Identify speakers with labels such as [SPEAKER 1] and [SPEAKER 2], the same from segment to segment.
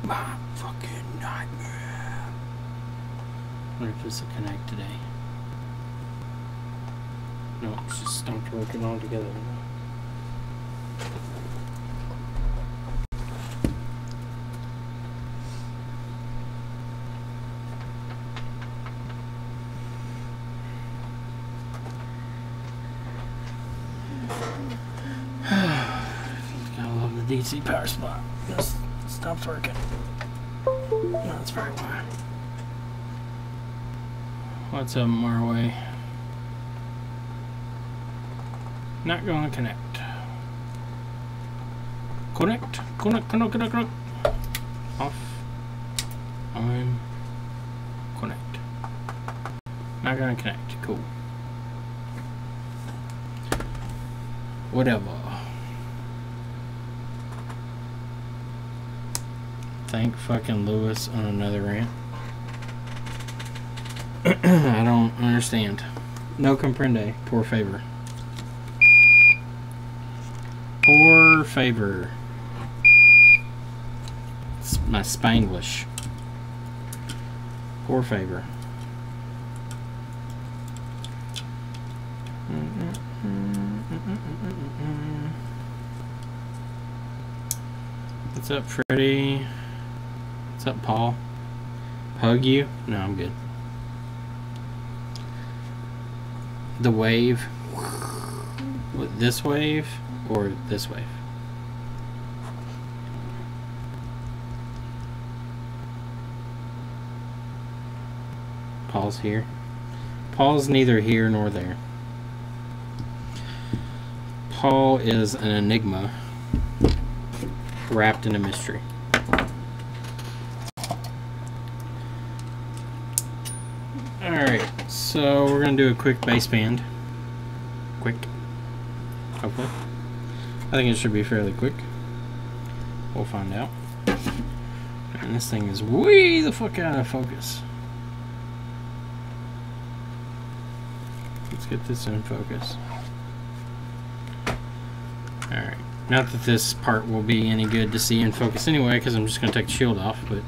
[SPEAKER 1] My fucking nightmare. What if it's a connect today? No, it's just stopped working altogether. Gotta love the DC power supply. Just stopped working. That's very why. What's up, Marway? Not going to connect. Connect. Off. On. Connect. Not going to connect. Cool. Whatever. Thank fucking Lewis on another rant. I don't understand. No comprende. Por favor. Por favor. It's my Spanglish. Por favor. What's up, Freddie? What's up, Paul? Hug you? No, I'm good. The wave. What, this wave or this wave? Paul's here. Paul's neither here nor there. Paul is an enigma wrapped in a mystery. Alright, so we're going to do a quick baseband. Quick. Hopefully. I think it should be fairly quick. We'll find out. And this thing is way the fuck out of focus. Let's get this in focus. Alright. Not that this part will be any good to see in focus anyway, because I'm just going to take the shield off, but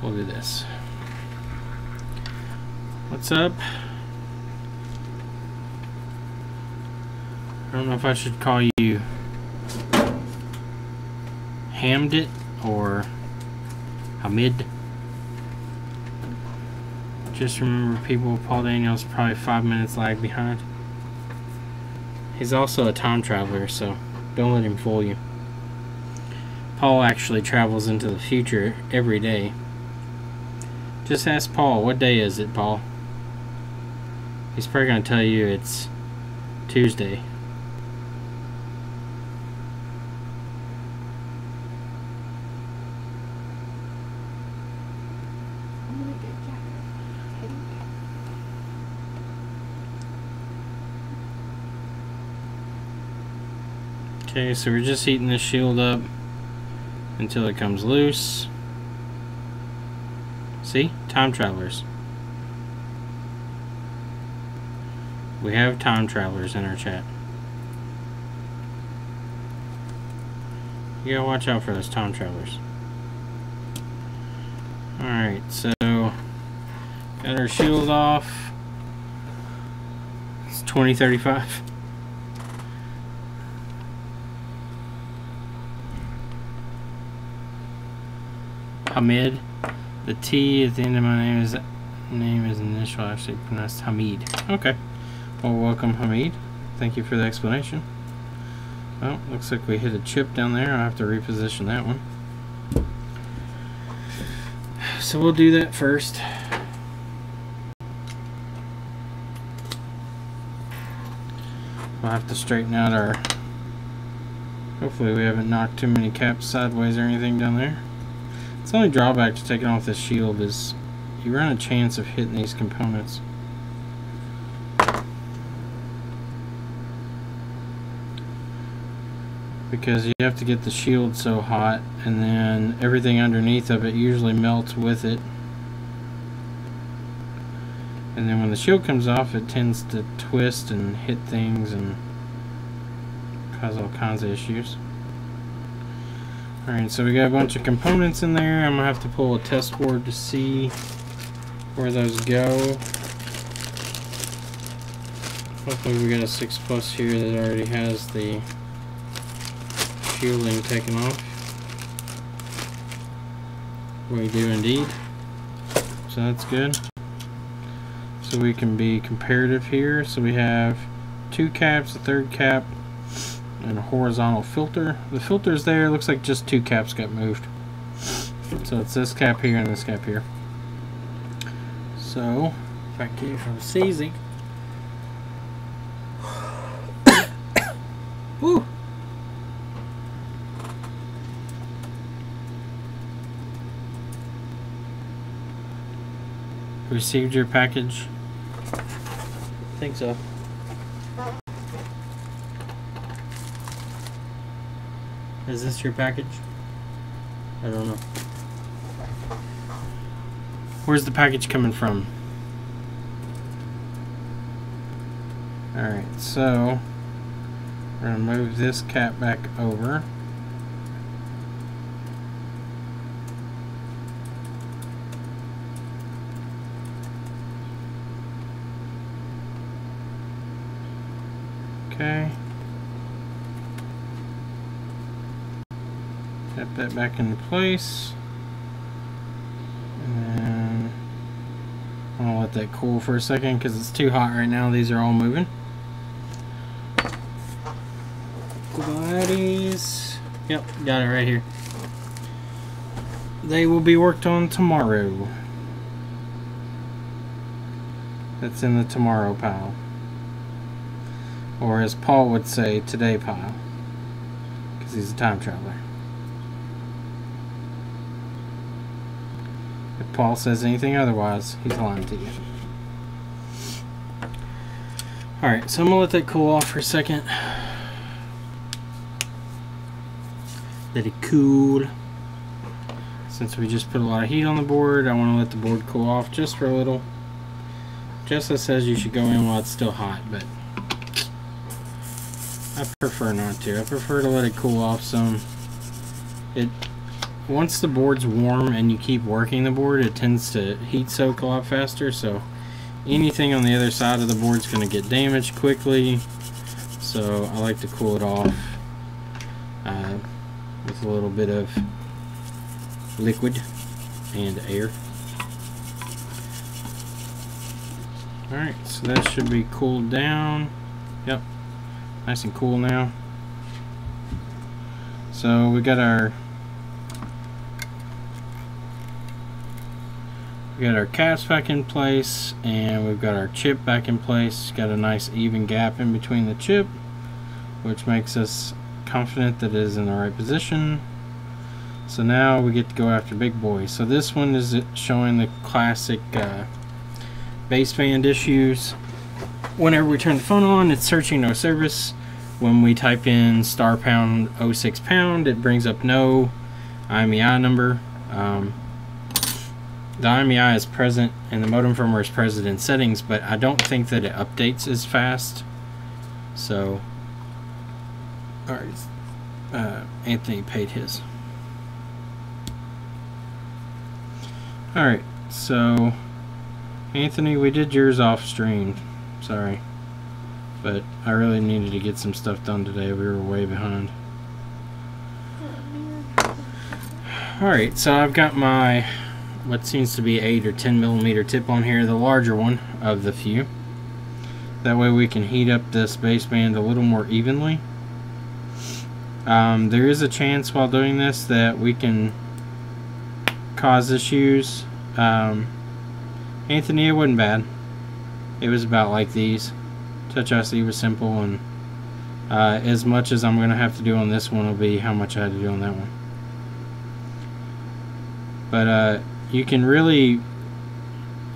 [SPEAKER 1] we'll do this. What's up? I don't know if I should call you Hammed it or Hamid. Just remember, people, Paul Daniels probably 5 minutes lag behind. He's also a time traveler, so don't let him fool you. Paul actually travels into the future every day. Just ask Paul, what day is it, Paul? He's probably going to tell you it's Tuesday. Okay, so we're just heating this shield up until it comes loose. See? Time travelers. We have time travelers in our chat. You gotta watch out for those time travelers. Alright, so got our shield off. It's 2035. Hamid. The T at the end of my name is initial, actually pronounced Hamid. Okay. Well, welcome, Hamid. Thank you for the explanation. Well, looks like we hit a chip down there. I'll have to reposition that one. So we'll do that first. We'll have to straighten out our... Hopefully we haven't knocked too many caps sideways or anything down there. It's the only drawback to taking off this shield is you run a chance of hitting these components. Because you have to get the shield so hot, and then everything underneath of it usually melts with it. And then when the shield comes off, it tends to twist and hit things and cause all kinds of issues. Alright, so we got a bunch of components in there. I'm going to have to pull a test board to see where those go. Hopefully we got a 6 Plus here that already has the shielding taken off. We do indeed. So that's good. So we can be comparative here. So we have 2 caps, a 3rd cap, and a horizontal filter. The filter's there. Looks like just 2 caps got moved. So it's this cap here and this cap here. So if I keep from seizing. Woo! Received your package? I think so. Is this your package? I don't know. Where's the package coming from? Alright, so we're going to move this cap back over. Okay. Tap that back into place. And then I'll let that cool for a second because it's too hot right now. These are all moving. Bodies. Yep, got it right here. They will be worked on tomorrow. That's in the tomorrow pile. Or as Paul would say, today pile. Because he's a time traveler. If Paul says anything otherwise, he's lying to you. Alright, so I'm going to let that cool off for a second. Let it cool. Since we just put a lot of heat on the board, I want to let the board cool off just for a little. Jessa says you should go in while it's still hot, but I prefer not to. I prefer to let it cool off some. Once the board's warm and you keep working the board, it tends to heat soak a lot faster, so anything on the other side of the board is going to get damaged quickly. So I like to cool it off with a little bit of liquid and air. Alright, so that should be cooled down. Yep, nice and cool now. So we got our caps back in place, and we've got our chip back in place. Got a nice even gap in between the chip, which makes us confident that it is in the right position. So now we get to go after big boys. So this one is showing the classic baseband issues. Whenever we turn the phone on, it's searching no service. When we type in *pound 06 pound, it brings up no IMEI number. The IMEI is present and the modem firmware is present in settings, but I don't think that it updates as fast. So, alright, Anthony paid his. Alright, so Anthony, we did yours off stream. Sorry. But I really needed to get some stuff done today. We were way behind. Alright, so I've got my what seems to be 8 or 10 millimeter tip on here, the larger one of the few. That way we can heat up this baseband a little more evenly. There is a chance while doing this that we can cause issues. Anthony, it wasn't bad. It was about like these. Touch IC was simple, and as much as I'm going to have to do on this one will be how much I had to do on that one. But you can really,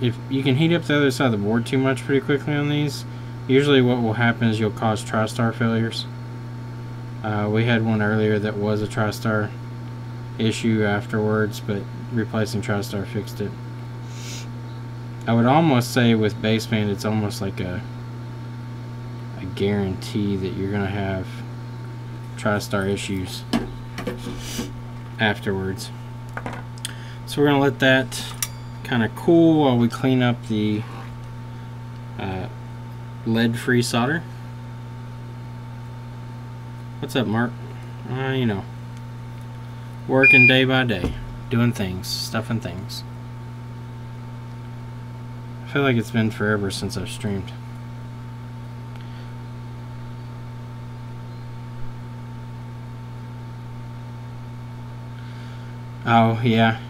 [SPEAKER 1] if you can heat up the other side of the board too much pretty quickly on these, usually what will happen is you'll cause TriStar failures. We had one earlier that was a TriStar issue afterwards, but replacing TriStar fixed it. I would almost say with baseband it's almost like a guarantee that you're going to have TriStar issues. afterwards. So we're going to let that kind of cool while we clean up the lead-free solder. What's up, Mark? You know, working day by day, doing things, stuffing things. I feel like it's been forever since I've streamed. Oh, yeah.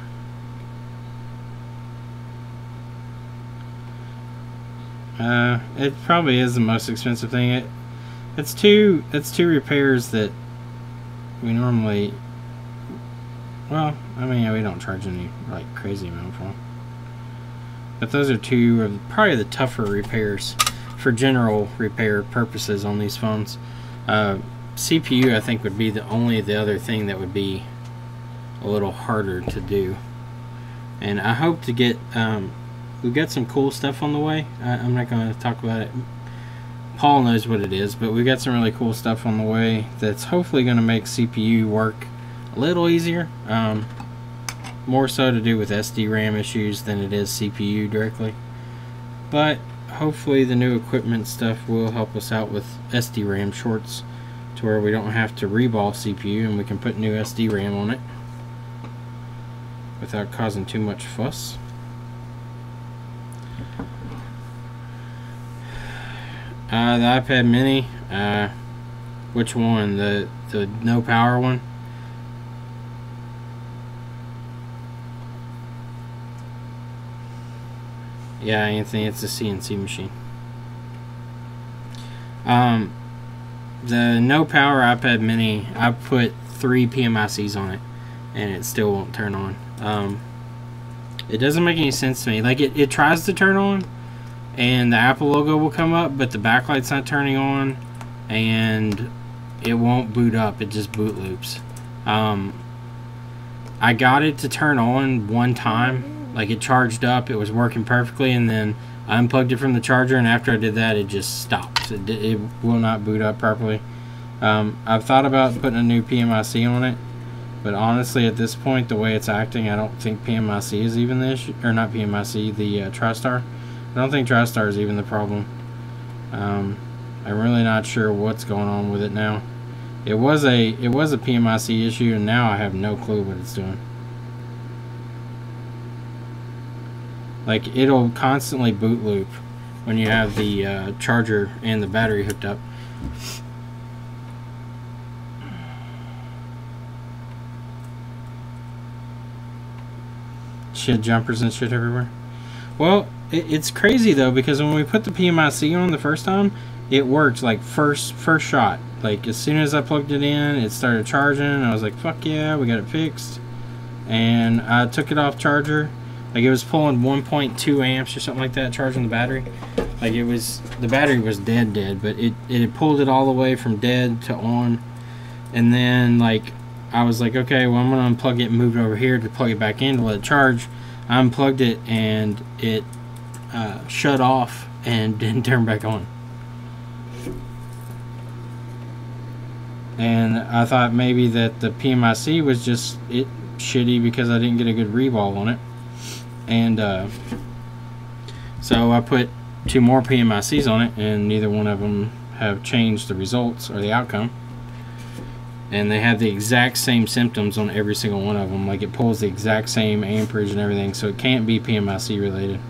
[SPEAKER 1] It probably is the most expensive thing. It's two repairs that we normally, well, I mean, we don't charge any like crazy amount for them. But those are two of probably the tougher repairs for general repair purposes on these phones. CPU, I think, would be the other thing that would be a little harder to do. And I hope to get, we've got some cool stuff on the way. I'm not going to talk about it. Paul knows what it is, but we've got some really cool stuff on the way that's hopefully going to make CPU work a little easier. More so to do with SD-RAM issues than it is CPU directly. But hopefully the new equipment stuff will help us out with SD-RAM shorts to where we don't have to reball CPU and we can put new SD-RAM on it without causing too much fuss. The iPad mini, which one? The no power one? Yeah, Anthony, it's a CNC machine. The no power iPad mini, I put 3 PMICs on it and it still won't turn on. It doesn't make any sense to me. Like, it tries to turn on and the Apple logo will come up, but the backlight's not turning on and it won't boot up. It just boot loops. I got it to turn on one time. Like, it charged up, it was working perfectly, and then I unplugged it from the charger, and after I did that, it just stopped. It will not boot up properly. I've thought about putting a new PMIC on it, but honestly, at this point, the way it's acting, I don't think PMIC is even the issue. Or not PMIC, the TriStar. I don't think TriStar is even the problem. I'm really not sure what's going on with it now. It was a PMIC issue, and now I have no clue what it's doing. Like, it'll constantly boot loop when you have the charger and the battery hooked up. Shit, jumpers and shit everywhere. Well, it's crazy though, because when we put the PMIC on the first time, it worked like first shot. Like, as soon as I plugged it in, it started charging. I was like, fuck yeah, we got it fixed. And I took it off charger. Like, it was pulling 1.2 amps or something like that, charging the battery. Like, it was, the battery was dead, but it had pulled it all the way from dead to on. And then, like, I was like, okay, well, I'm going to unplug it and move it over here to plug it back in to let it charge. I unplugged it, and it shut off and didn't turn back on. And I thought maybe that the PMIC was just shitty because I didn't get a good reball on it. And so I put 2 more PMICs on it, and neither one of them have changed the results or the outcome. And they have the exact same symptoms on every single one of them. Like, it pulls the exact same amperage and everything, so it can't be PMIC related.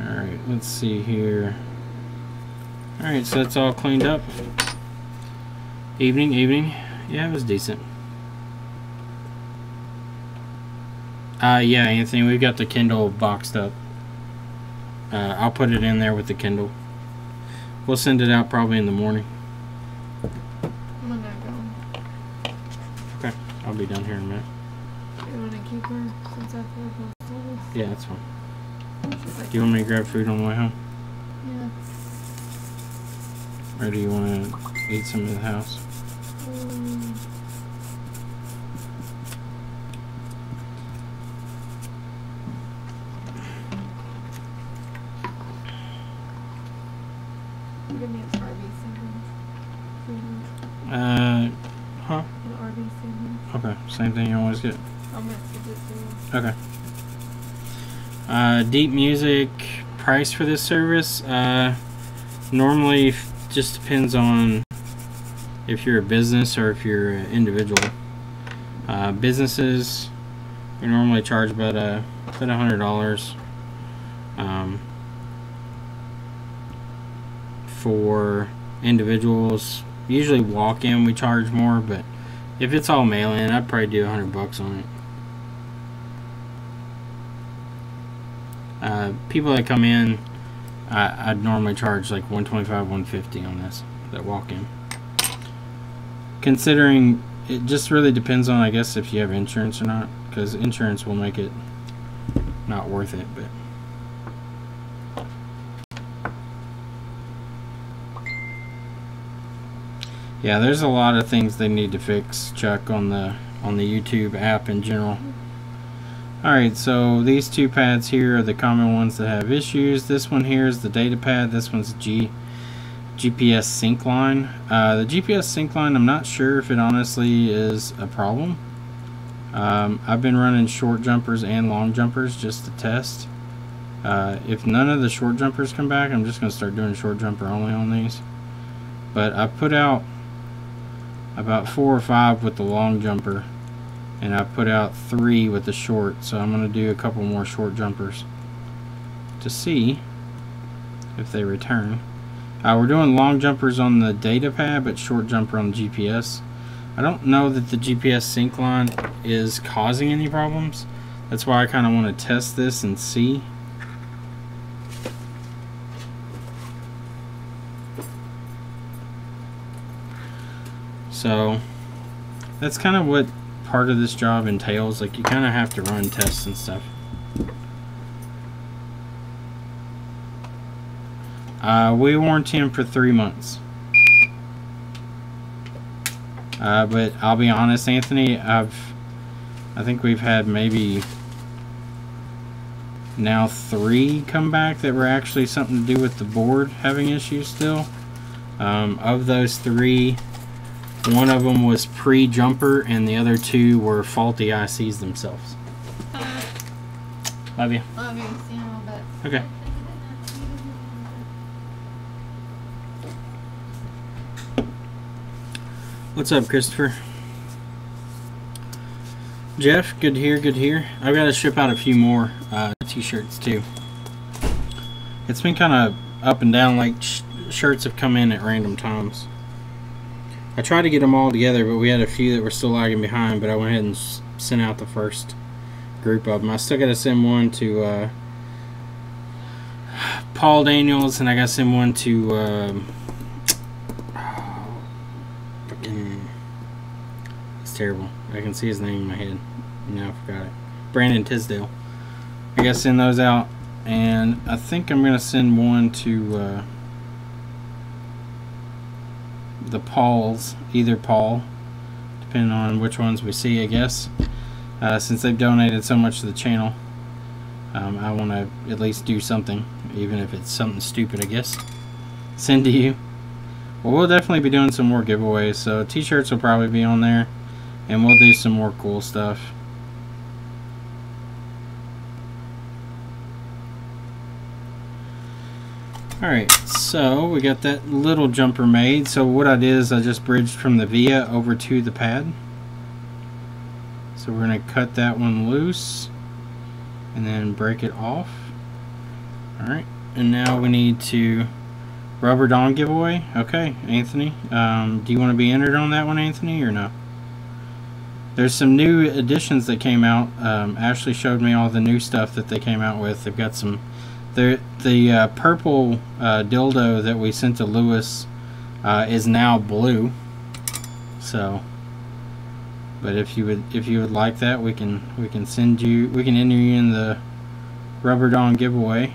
[SPEAKER 1] Alright, let's see here. Alright, so that's all cleaned up. Evening. Yeah, it was decent. Yeah, Anthony, we've got the Kindle boxed up. I'll put it in there with the Kindle. We'll send it out probably in the morning.
[SPEAKER 2] I'm gonna go.
[SPEAKER 1] Okay, I'll be done here in a minute.
[SPEAKER 2] You wanna keep her since I feel like this?
[SPEAKER 1] Yeah, that's fine. Do you want me to grab food on the way home?
[SPEAKER 2] Yeah.
[SPEAKER 1] Or do you want to eat some in the house?
[SPEAKER 2] Give me an RV segment.
[SPEAKER 1] Huh?
[SPEAKER 2] An RV segment.
[SPEAKER 1] Okay, same thing you always get.
[SPEAKER 2] I'm gonna skip it too.
[SPEAKER 1] Okay. Deep music price for this service. Normally just depends on if you're a business or if you're an individual. Businesses, we normally charge about $100. For individuals, usually walk-in we charge more, but if it's all mail-in, I'd probably do $100 on it. People that come in, I'd normally charge like $125, $150 on this, that walk-in. Considering it just really depends on, I guess, if you have insurance or not, because insurance will make it not worth it. But yeah, there's a lot of things they need to fix, Chuck, on the YouTube app in general. Alright, so these two pads here are the common ones that have issues. This one here is the data pad. This one's GPS sync line. The GPS sync line, I'm not sure if it honestly is a problem. I've been running short jumpers and long jumpers just to test. If none of the short jumpers come back, I'm just going to start doing short jumper only on these. But I put out about 4 or 5 with the long jumper, and I put out 3 with the short, so I'm going to do a couple more short jumpers to see if they return. We're doing long jumpers on the data pad, but short jumper on the GPS. I don't know that the GPS sync line is causing any problems. That's why I kind of want to test this and see. So that's kind of what part of this job entails. Like, you kind of have to run tests and stuff. We warranty him for 3 months. But I'll be honest, Anthony, I think we've had maybe now 3 come back that were actually something to do with the board having issues still. Of those 3, one of them was pre-jumper and the other 2 were faulty ICs themselves. Love you.
[SPEAKER 2] Love you. See you in a little bit.
[SPEAKER 1] Okay. What's up, Christopher? Jeff, good to hear, good to hear. I've got to ship out a few more t-shirts too. It's been kind of up and down, like shirts have come in at random times. I tried to get them all together, but we had a few that were still lagging behind, but I went ahead and sent out the first group of them. I still got to send one to Paul Daniels, and I got to send one to it's terrible. I can see his name in my head. Now I forgot it. Brandon Tisdale. I got to send those out, and I think I'm going to send one to the Pauls, either Paul, depending on which ones we see, I guess. Since they've donated so much to the channel, I want to at least do something, even if it's something stupid, I guess. Send to you. Well, we'll definitely be doing some more giveaways, so t-shirts will probably be on there, and we'll do some more cool stuff. Alright, so we got that little jumper made. So what I did is I just bridged from the via over to the pad. So we're going to cut that one loose and then break it off. Alright, and now we need to rubber dong giveaway. Okay, Anthony, do you want to be entered on that one, Anthony, or no? There's some new additions that came out. Ashley showed me all the new stuff that they came out with. They've got some... The purple dildo that we sent to Lewis is now blue. So, but if you would like that, we can enter you in the rubber dong giveaway.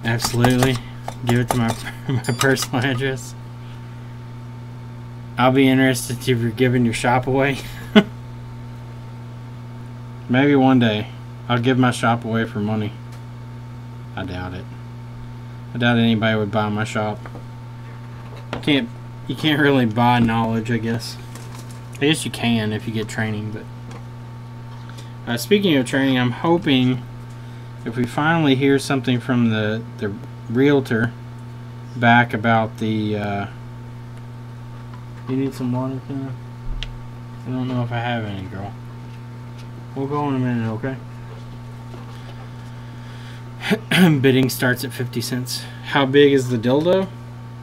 [SPEAKER 1] Absolutely, give it to my personal address. I'll be interested if you're giving your shop away. Maybe one day I'll give my shop away for money. I doubt it. I doubt anybody would buy my shop. You can't really buy knowledge, I guess. I guess you can if you get training, but speaking of training, I'm hoping if we finally hear something from the realtor back about the you need some water, Tina? I don't know if I have any, girl. We'll go in a minute, okay? Bidding starts at 50 cents. How big is the dildo?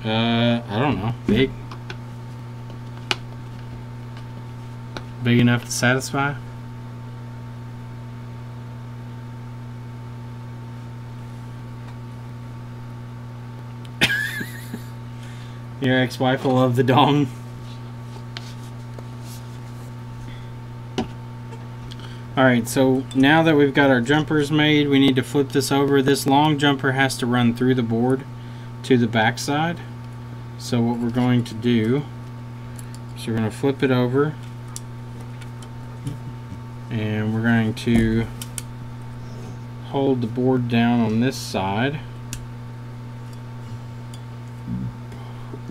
[SPEAKER 1] I don't know. Big. Big enough to satisfy? Your ex-wife will love the dong. Alright, so now that we've got our jumpers made, we need to flip this over. This long jumper has to run through the board to the back side. So what we're going to do is we're going to flip it over, and we're going to hold the board down on this side.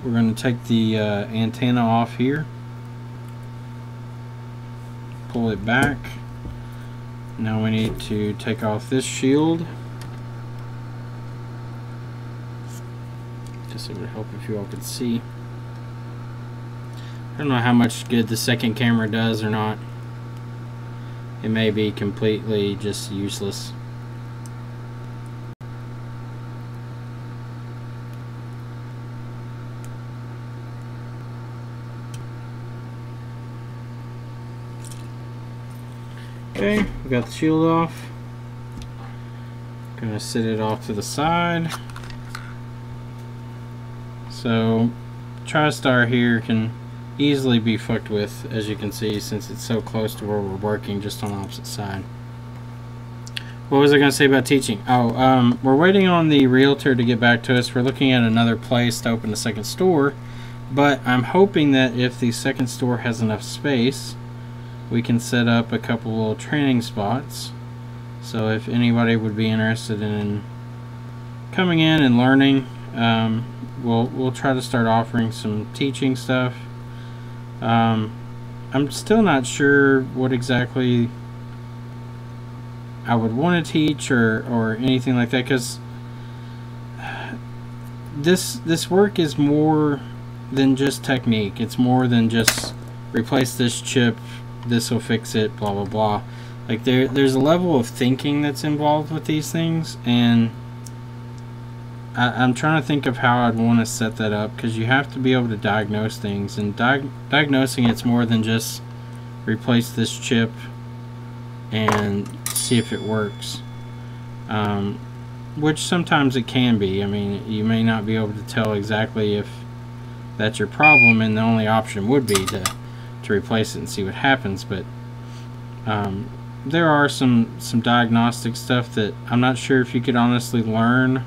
[SPEAKER 1] We're going to take the antenna off here, pull it back. Now we need to take off this shield. Just it would help if you all could see. I don't know how much good the second camera does or not. It may be completely just useless. Okay, we got the shield off. Gonna sit it off to the side. So, TriStar here can easily be fucked with, as you can see, since it's so close to where we're working, just on the opposite side. What was I gonna say about teaching? Oh, we're waiting on the realtor to get back to us. We're looking at another place to open a second store, but I'm hoping that if the second store has enough space, we can set up a couple little training spots. So if anybody would be interested in coming in and learning, we'll try to start offering some teaching stuff. I'm still not sure what exactly I would want to teach or anything like that, because this work is more than just technique. It's more than just replace this chip, this will fix it, blah blah blah. Like there's a level of thinking that's involved with these things, and I'm trying to think of how I'd want to set that up, because you have to be able to diagnose things, and diagnosing it's more than just replace this chip and see if it works, which sometimes it can be. I mean, you may not be able to tell exactly if that's your problem, and the only option would be to replace it and see what happens, but there are some diagnostic stuff that I'm not sure if you could honestly learn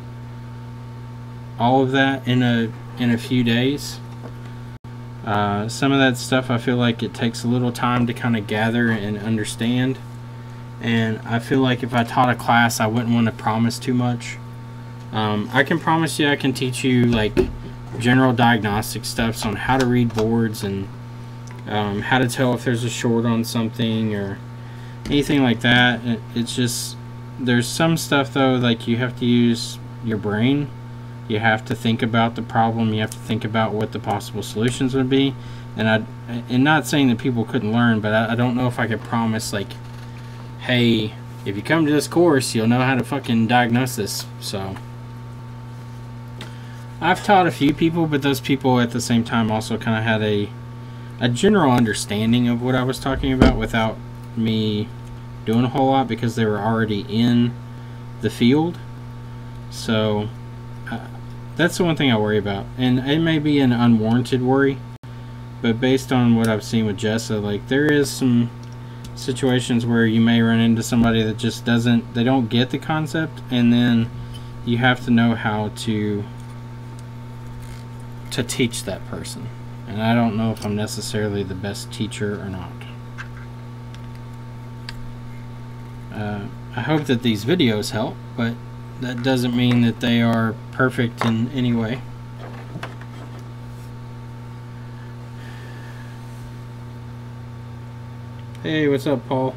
[SPEAKER 1] all of that in a few days. Some of that stuff I feel like it takes a little time to kind of gather and understand, and I feel like if I taught a class I wouldn't want to promise too much. I can promise you I can teach you like general diagnostic stuff on how to read boards and how to tell if there's a short on something or anything like that. It's just, there's some stuff though, like you have to use your brain. You have to think about the problem. You have to think about what the possible solutions would be. And not saying that people couldn't learn, but I don't know if I could promise like, hey, if you come to this course, you'll know how to fucking diagnose this. So I've taught a few people, but those people at the same time also kind of had a general understanding of what I was talking about without me doing a whole lot, because they were already in the field. So that's the one thing I worry about, and it may be an unwarranted worry, but based on what I've seen with Jessa, like there is some situations where you may run into somebody that just they don't get the concept, and then you have to know how to teach that person. And I don't know if I'm necessarily the best teacher or not. I hope that these videos help, but that doesn't mean that they are perfect in any way. Hey, what's up, Paul?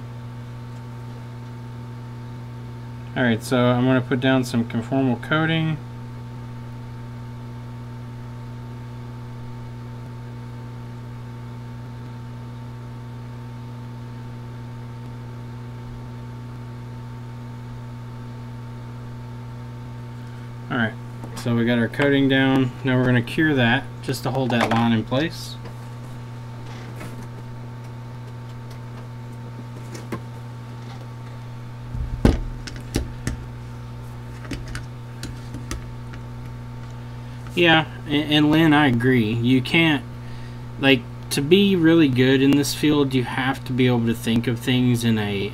[SPEAKER 1] Alright, so I'm going to put down some conformal coating. Alright, so we got our coating down. Now we're going to cure that just to hold that line in place. Yeah, and Lynn, I agree. You can't, like, to be really good in this field, you have to be able to think of things in a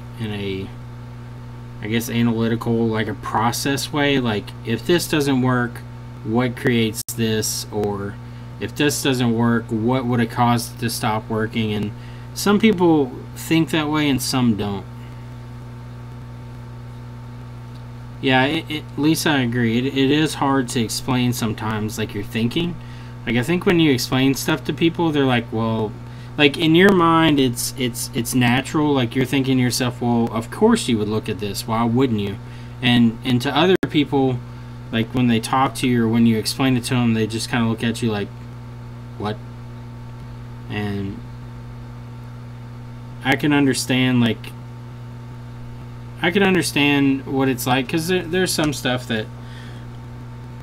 [SPEAKER 1] I guess analytical, like a process way. Like, if this doesn't work, what creates this? Or if this doesn't work, what would have caused it to stop working? And some people think that way and some don't. Yeah, Lisa, I agree. It is hard to explain sometimes, like, you're thinking. Like, I think when you explain stuff to people, they're like, well, like, in your mind, it's natural. Like, you're thinking to yourself, well, of course you would look at this. Why wouldn't you? And to other people, like, when they talk to you or when you explain it to them, they just kind of look at you like, what? And I can understand, like, I can understand what it's like, because there's some stuff that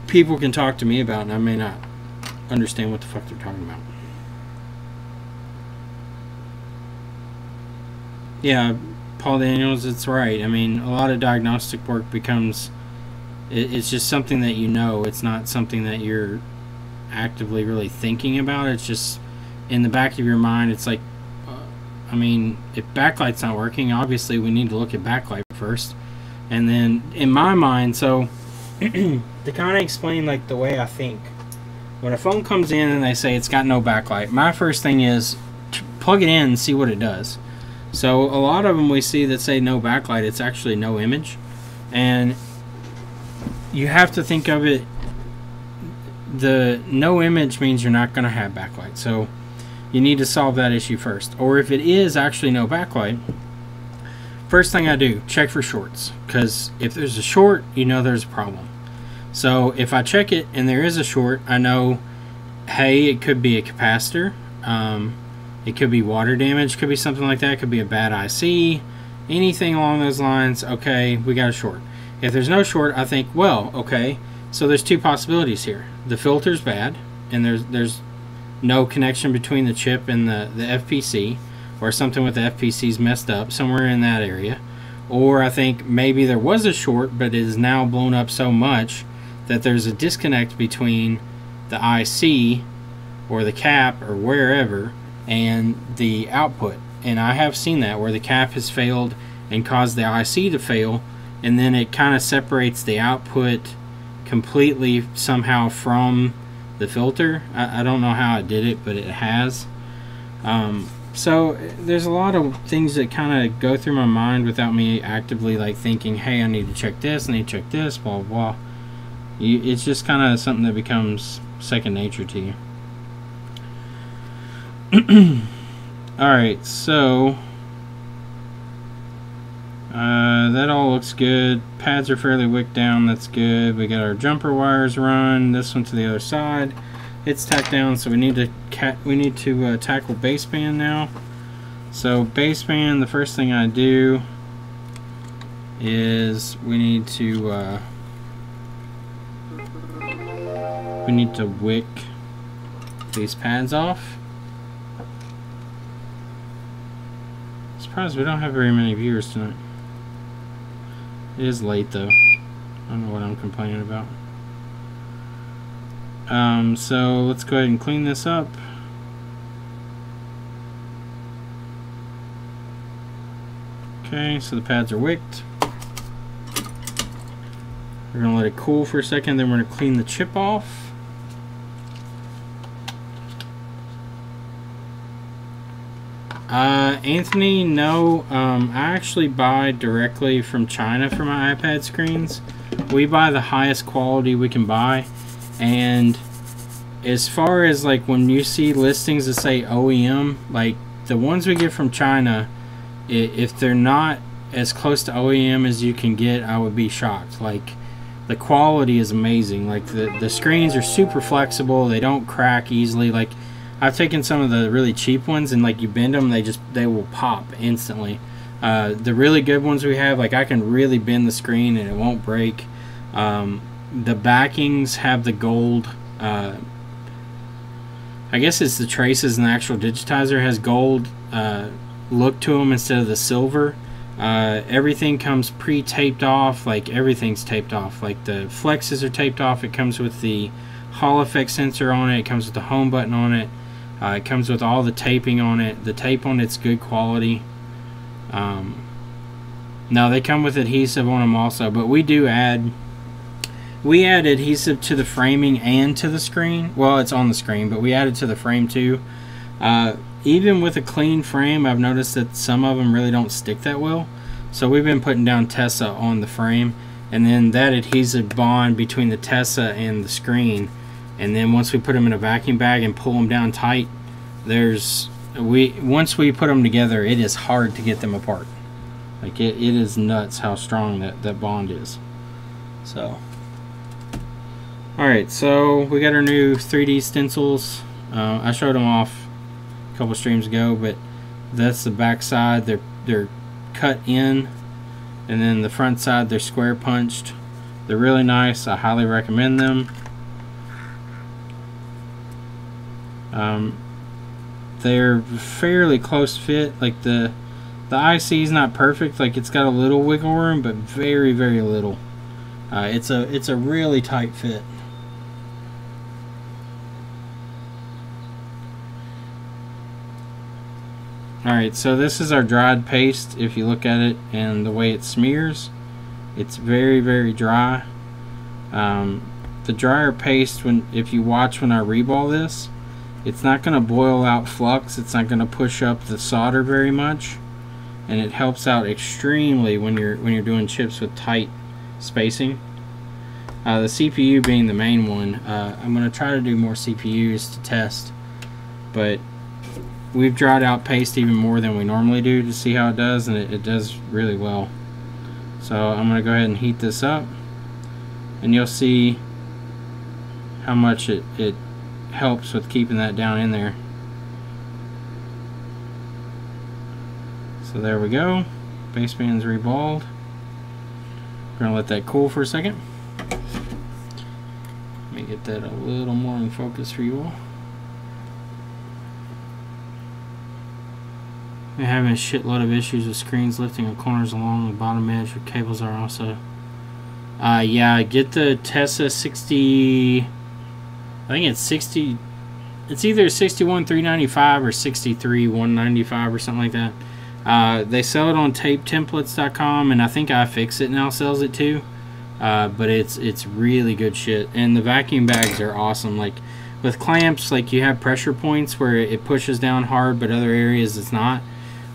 [SPEAKER 1] people can talk to me about and I may not understand what the fuck they're talking about. Yeah, Paul Daniels, it's right. I mean, a lot of diagnostic work becomes, it's just something that you know. It's not something that you're actively really thinking about. It's just in the back of your mind. It's like, I mean, if backlight's not working, obviously we need to look at backlight first. And then in my mind, so to kind of explain, like, the way I think, when a phone comes in and they say it's got no backlight, my first thing is plug it in and see what it does. So a lot of them we see that say no backlight, it's actually no image. And you have to think of it, the no image means you're not going to have backlight. So you need to solve that issue first. Or if it is actually no backlight, first thing I do, check for shorts. Because if there's a short, you know there's a problem. So if I check it and there is a short, I know, hey, it could be a capacitor. It could be water damage, could be something like that, it could be a bad IC, anything along those lines. Okay, we got a short. If there's no short, I think, well, okay, so there's two possibilities here. The filter's bad, and there's no connection between the chip and the FPC, or something with the FPC's messed up, somewhere in that area. Or I think maybe there was a short, but it is now blown up so much that there's a disconnect between the IC, or the cap, or wherever, and the output. And I have seen that where the cap has failed and caused the IC to fail, and then it kind of separates the output completely somehow from the filter. I don't know how it did it, but it has. So there's a lot of things that kind of go through my mind without me actively, like, thinking, hey, I need to check this, I need to check this, blah blah blah. It's just kind of something that becomes second nature to you. Alright, so that all looks good. Pads are fairly wicked down, that's good. We got our jumper wires run, this one to the other side. It's tacked down, so we need to tackle baseband now. So baseband, the first thing I do is we need to wick these pads off. Surprised we don't have very many viewers tonight. It is late though. I don't know what I'm complaining about. So let's go ahead and clean this up. Okay, so the pads are wicked. We're going to let it cool for a second, then we're going to clean the chip off. Anthony, no. I actually buy directly from China for my iPad screens. We buy the highest quality we can buy, and as far as like when you see listings that say OEM, like the ones we get from China, if they're not as close to OEM as you can get, I would be shocked. Like the quality is amazing. Like the screens are super flexible. They don't crack easily. Like I've taken some of the really cheap ones and like you bend them, they will pop instantly. The really good ones we have, like I can really bend the screen and it won't break. The backings have the gold. I guess it's the traces, and the actual digitizer has gold look to them instead of the silver. Everything comes pre-taped off. Like everything's taped off. Like the flexes are taped off. It comes with the Hall effect sensor on it. It comes with the home button on it. It comes with all the taping on it. The tape on it's good quality. Now they come with adhesive on them also, but we add adhesive to the framing and to the screen. Well, it's on the screen, but we add it to the frame too. Even with a clean frame, I've noticed that some of them really don't stick that well. So we've been putting down Tessa on the frame, and then that adhesive bond between the Tessa and the screen. And then once we put them in a vacuum bag and pull them down tight, once we put them together, it is hard to get them apart. Like it is nuts how strong that bond is. So, alright, so we got our new 3D stencils. I showed them off a couple streams ago, but that's the back side. They're cut in, and then the front side they're square punched. They're really nice. I highly recommend them. They're fairly close fit. Like the IC is not perfect. Like it's got a little wiggle room, but very, very little. It's a really tight fit. Alright, so this is our dried paste. If you look at it and the way it smears, it's very, very dry. The drier paste, if you watch when I reball this, it's not going to boil out flux. It's not going to push up the solder very much, and it helps out extremely when you're doing chips with tight spacing. The CPU being the main one. I'm going to try to do more CPUs to test, but we've dried out paste even more than we normally do to see how it does, and it does really well. So I'm going to go ahead and heat this up, and you'll see how much it helps with keeping that down in there. So there we go. Baseband's reballed. We're going to let that cool for a second. Let me get that a little more in focus for you all. We're having a shitload of issues with screens lifting and corners along the bottom edge where cables are also. Yeah, get the Tessa 60. I think it's 60. It's either 61,395 or 63,195 or something like that. They sell it on tapetemplates.com, and I think iFixit now sells it too. But it's really good shit, and the vacuum bags are awesome. Like with clamps, like you have pressure points where it pushes down hard, but other areas it's not.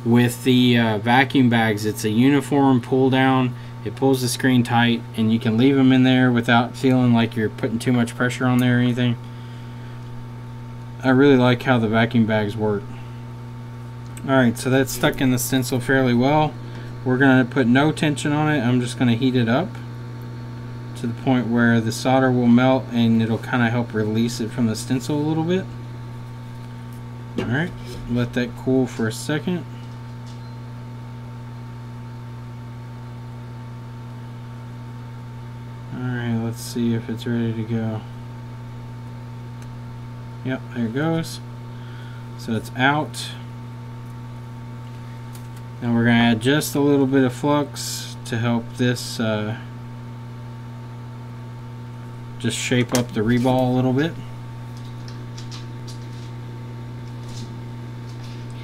[SPEAKER 1] With the vacuum bags, it's a uniform pull down. It pulls the screen tight, and you can leave them in there without feeling like you're putting too much pressure on there or anything. I really like how the vacuum bags work. Alright, so that's stuck in the stencil fairly well. We're going to put no tension on it. I'm just going to heat it up to the point where the solder will melt, and it'll kind of help release it from the stencil a little bit. Alright, let that cool for a second. Alright, let's see if it's ready to go. Yep, there it goes. So it's out. Now we're going to add just a little bit of flux to help this just shape up the reball a little bit.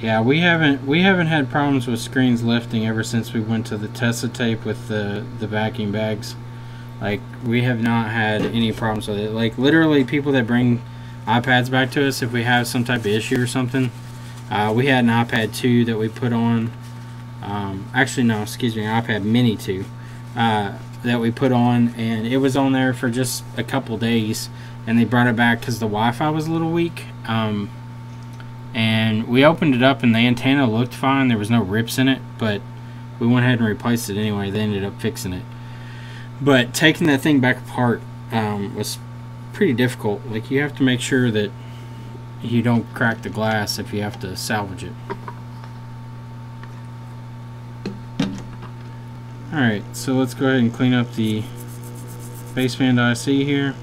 [SPEAKER 1] Yeah, we haven't had problems with screens lifting ever since we went to the Tessa tape with the vacuum bags. Like, we have not had any problems with it. Like, literally, people that bring iPads back to us, if we have some type of issue or something, We had an iPad 2 that we put on. Actually, no, excuse me, iPad Mini 2 that we put on, and it was on there for just a couple days, and they brought it back because the Wi-Fi was a little weak. And we opened it up, and the antenna looked fine. There was no rips in it, but we went ahead and replaced it anyway. They ended up fixing it. But taking that thing back apart was pretty difficult. Like, you have to make sure that you don't crack the glass if you have to salvage it. Alright, so let's go ahead and clean up the baseband IC here.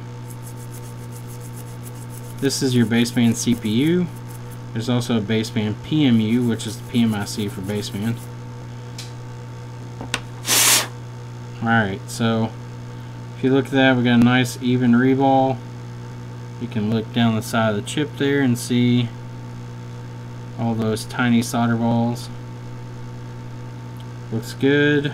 [SPEAKER 1] This is your baseband CPU. There's also a baseband PMU, which is the PMIC for baseband. Alright, so if you look at that, we got a nice even reball. You can look down the side of the chip there and see all those tiny solder balls. Looks good.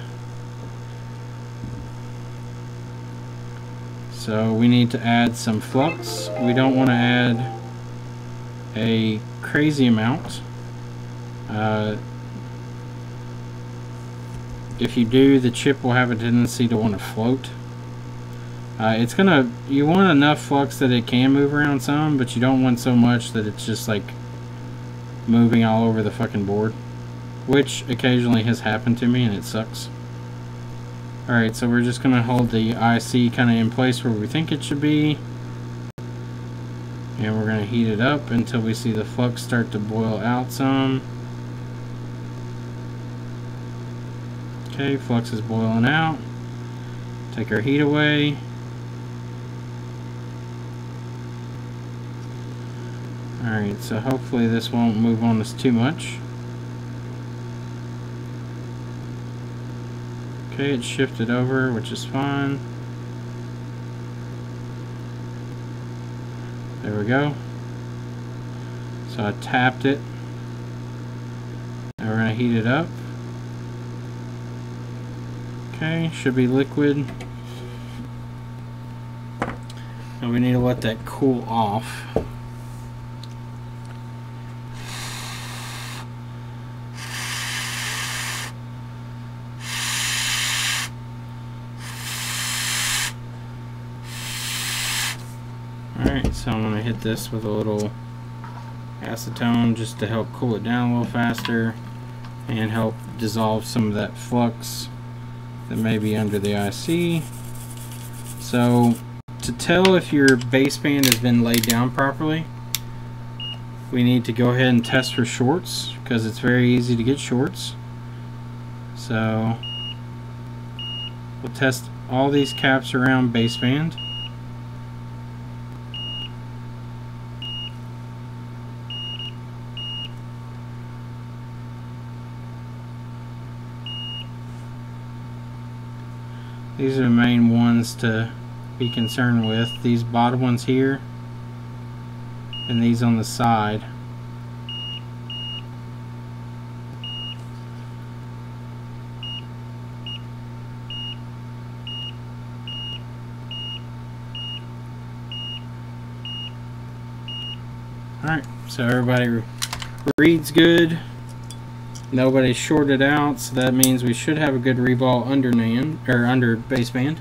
[SPEAKER 1] So we need to add some flux. We don't want to add a crazy amount. If you do, the chip will have a tendency to want to float. You want enough flux that it can move around some, but you don't want so much that it's just like moving all over the fucking board, which occasionally has happened to me and it sucks. Alright, so we're just going to hold the IC kind of in place where we think it should be. And we're going to heat it up until we see the flux start to boil out some. Okay, flux is boiling out. Take our heat away. Alright, so hopefully this won't move on us too much. Okay, it's shifted over, which is fine. There we go. So I tapped it. Now we're going to heat it up. Okay, should be liquid. Now we need to let that cool off. Alright, so I'm going to hit this with a little acetone just to help cool it down a little faster and help dissolve some of that flux that may be under the IC. So to tell if your baseband has been laid down properly, we need to go ahead and test for shorts, because it's very easy to get shorts. So we'll test all these caps around baseband. These are the main ones to be concerned with. These bottom ones here and these on the side. Alright, so everybody reads good. Nobody's shorted out, so that means we should have a good reball under baseband.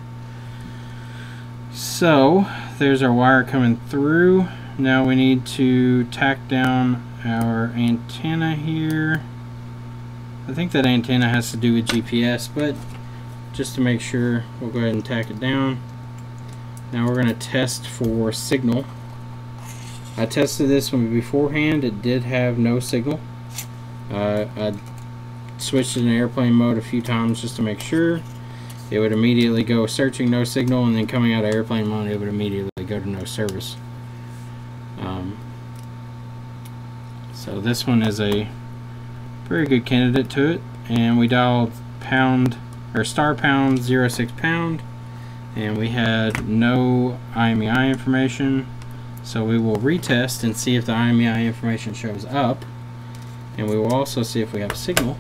[SPEAKER 1] So there's our wire coming through. Now we need to tack down our antenna here. I think that antenna has to do with GPS, but just to make sure, we'll go ahead and tack it down. Now we're going to test for signal. I tested this one beforehand. It did have no signal. I switched it in airplane mode a few times just to make sure. It would immediately go searching no signal, and then coming out of airplane mode it would immediately go to no service. So this one is a very good candidate to it, and we dialed star pound 06 pound, and we had no IMEI information. So we will retest and see if the IMEI information shows up. And we will also see if we have a signal,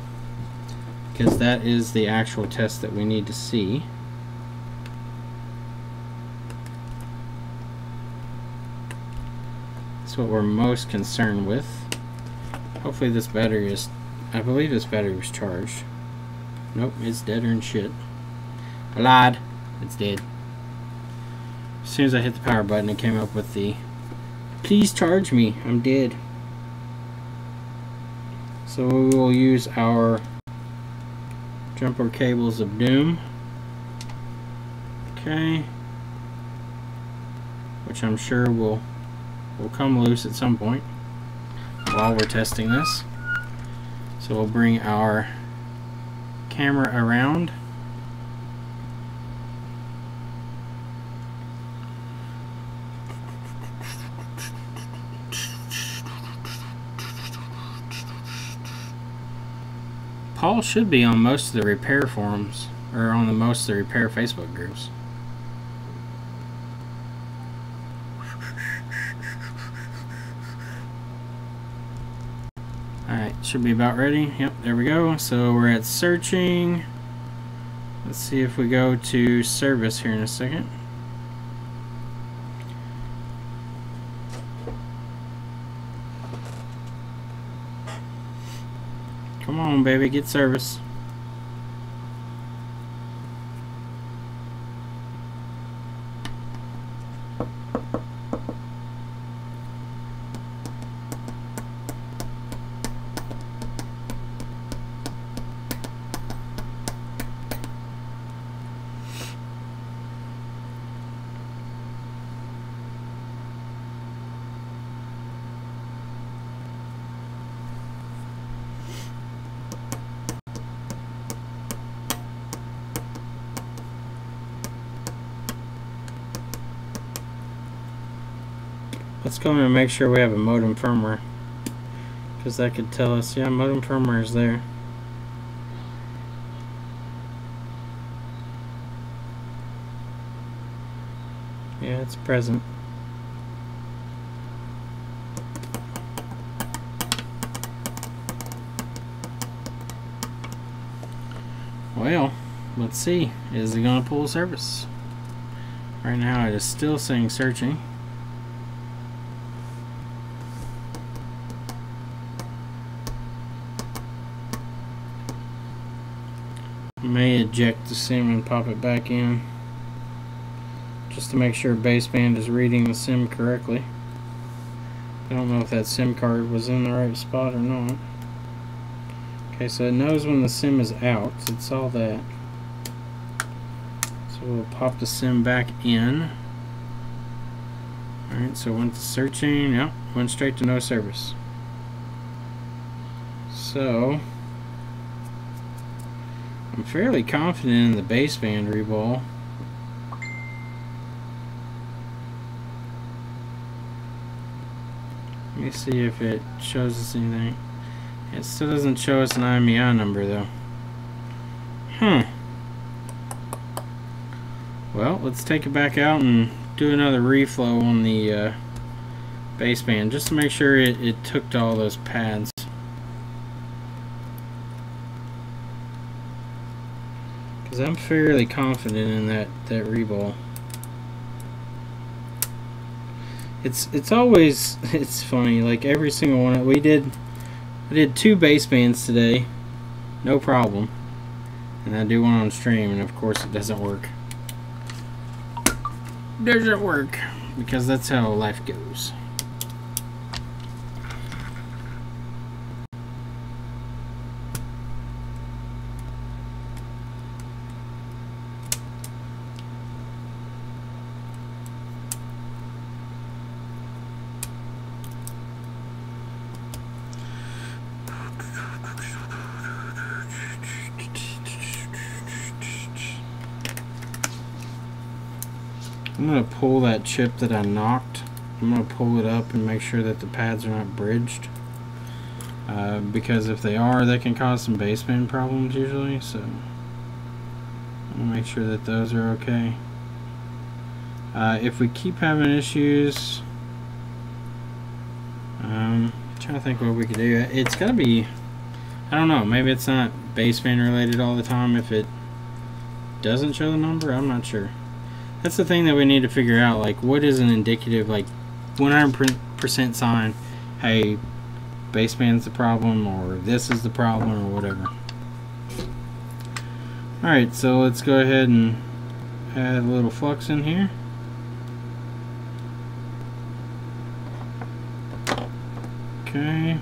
[SPEAKER 1] because that is the actual test that we need to see. That's what we're most concerned with. Hopefully this battery is, I believe this battery was charged. Nope, it's deader than shit. I lied. It's dead. As soon as I hit the power button, it came up with the, please charge me, I'm dead. So we will use our jumper cables of doom. Okay. Which I'm sure will come loose at some point while we're testing this. So we'll bring our camera around. Paul should be on most of the repair forums, or on most of the repair Facebook groups. Alright, should be about ready. Yep, there we go. So we're at searching. Let's see if we go to service here in a second. Come on, baby, get service. Let's go in and make sure we have a modem firmware, because that could tell us, yeah, modem firmware is there. Yeah, it's present. Well, let's see. Is it going to pull service? Right now it is still saying searching. May eject the SIM and pop it back in just to make sure Baseband is reading the SIM correctly. I don't know if that SIM card was in the right spot or not. Okay, so it knows when the SIM is out. It saw that. So we'll pop the SIM back in. Alright, so went to searching. Yep, went straight to no service. So I'm fairly confident in the baseband reball. Let me see if it shows us anything. It still doesn't show us an IMEI number though. Well, let's take it back out and do another reflow on the baseband just to make sure it took to all those pads. Because I'm fairly confident in that reball. It's always, it's funny, like every single one. I did 2 basebands today, no problem, and I do one on stream, and of course it doesn't work. Doesn't work because that's how life goes. I'm going to pull that chip that I knocked. I'm going to pull it up and make sure that the pads are not bridged. Because if they are, they can cause some baseband problems usually. So I'll make sure that those are okay. If we keep having issues, I'm trying to think what we could do. It's got to be, I don't know, maybe it's not baseband related all the time if it doesn't show the number. I'm not sure. That's the thing that we need to figure out, like what is an indicative, like 100% sign, hey, baseband's the problem or this is the problem or whatever. Alright, so let's go ahead and add a little flux in here. Okay.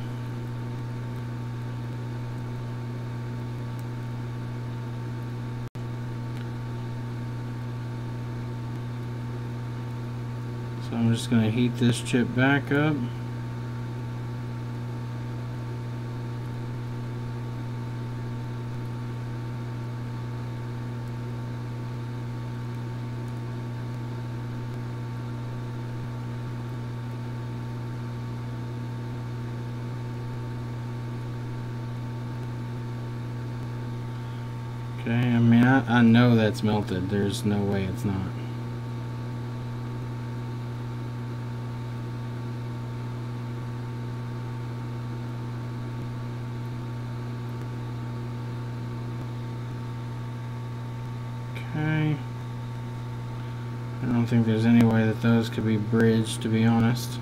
[SPEAKER 1] So I'm just going to heat this chip back up. Okay, I mean, I know that's melted. There's no way it's not. Okay. I don't think there's any way that those could be bridged, to be honest.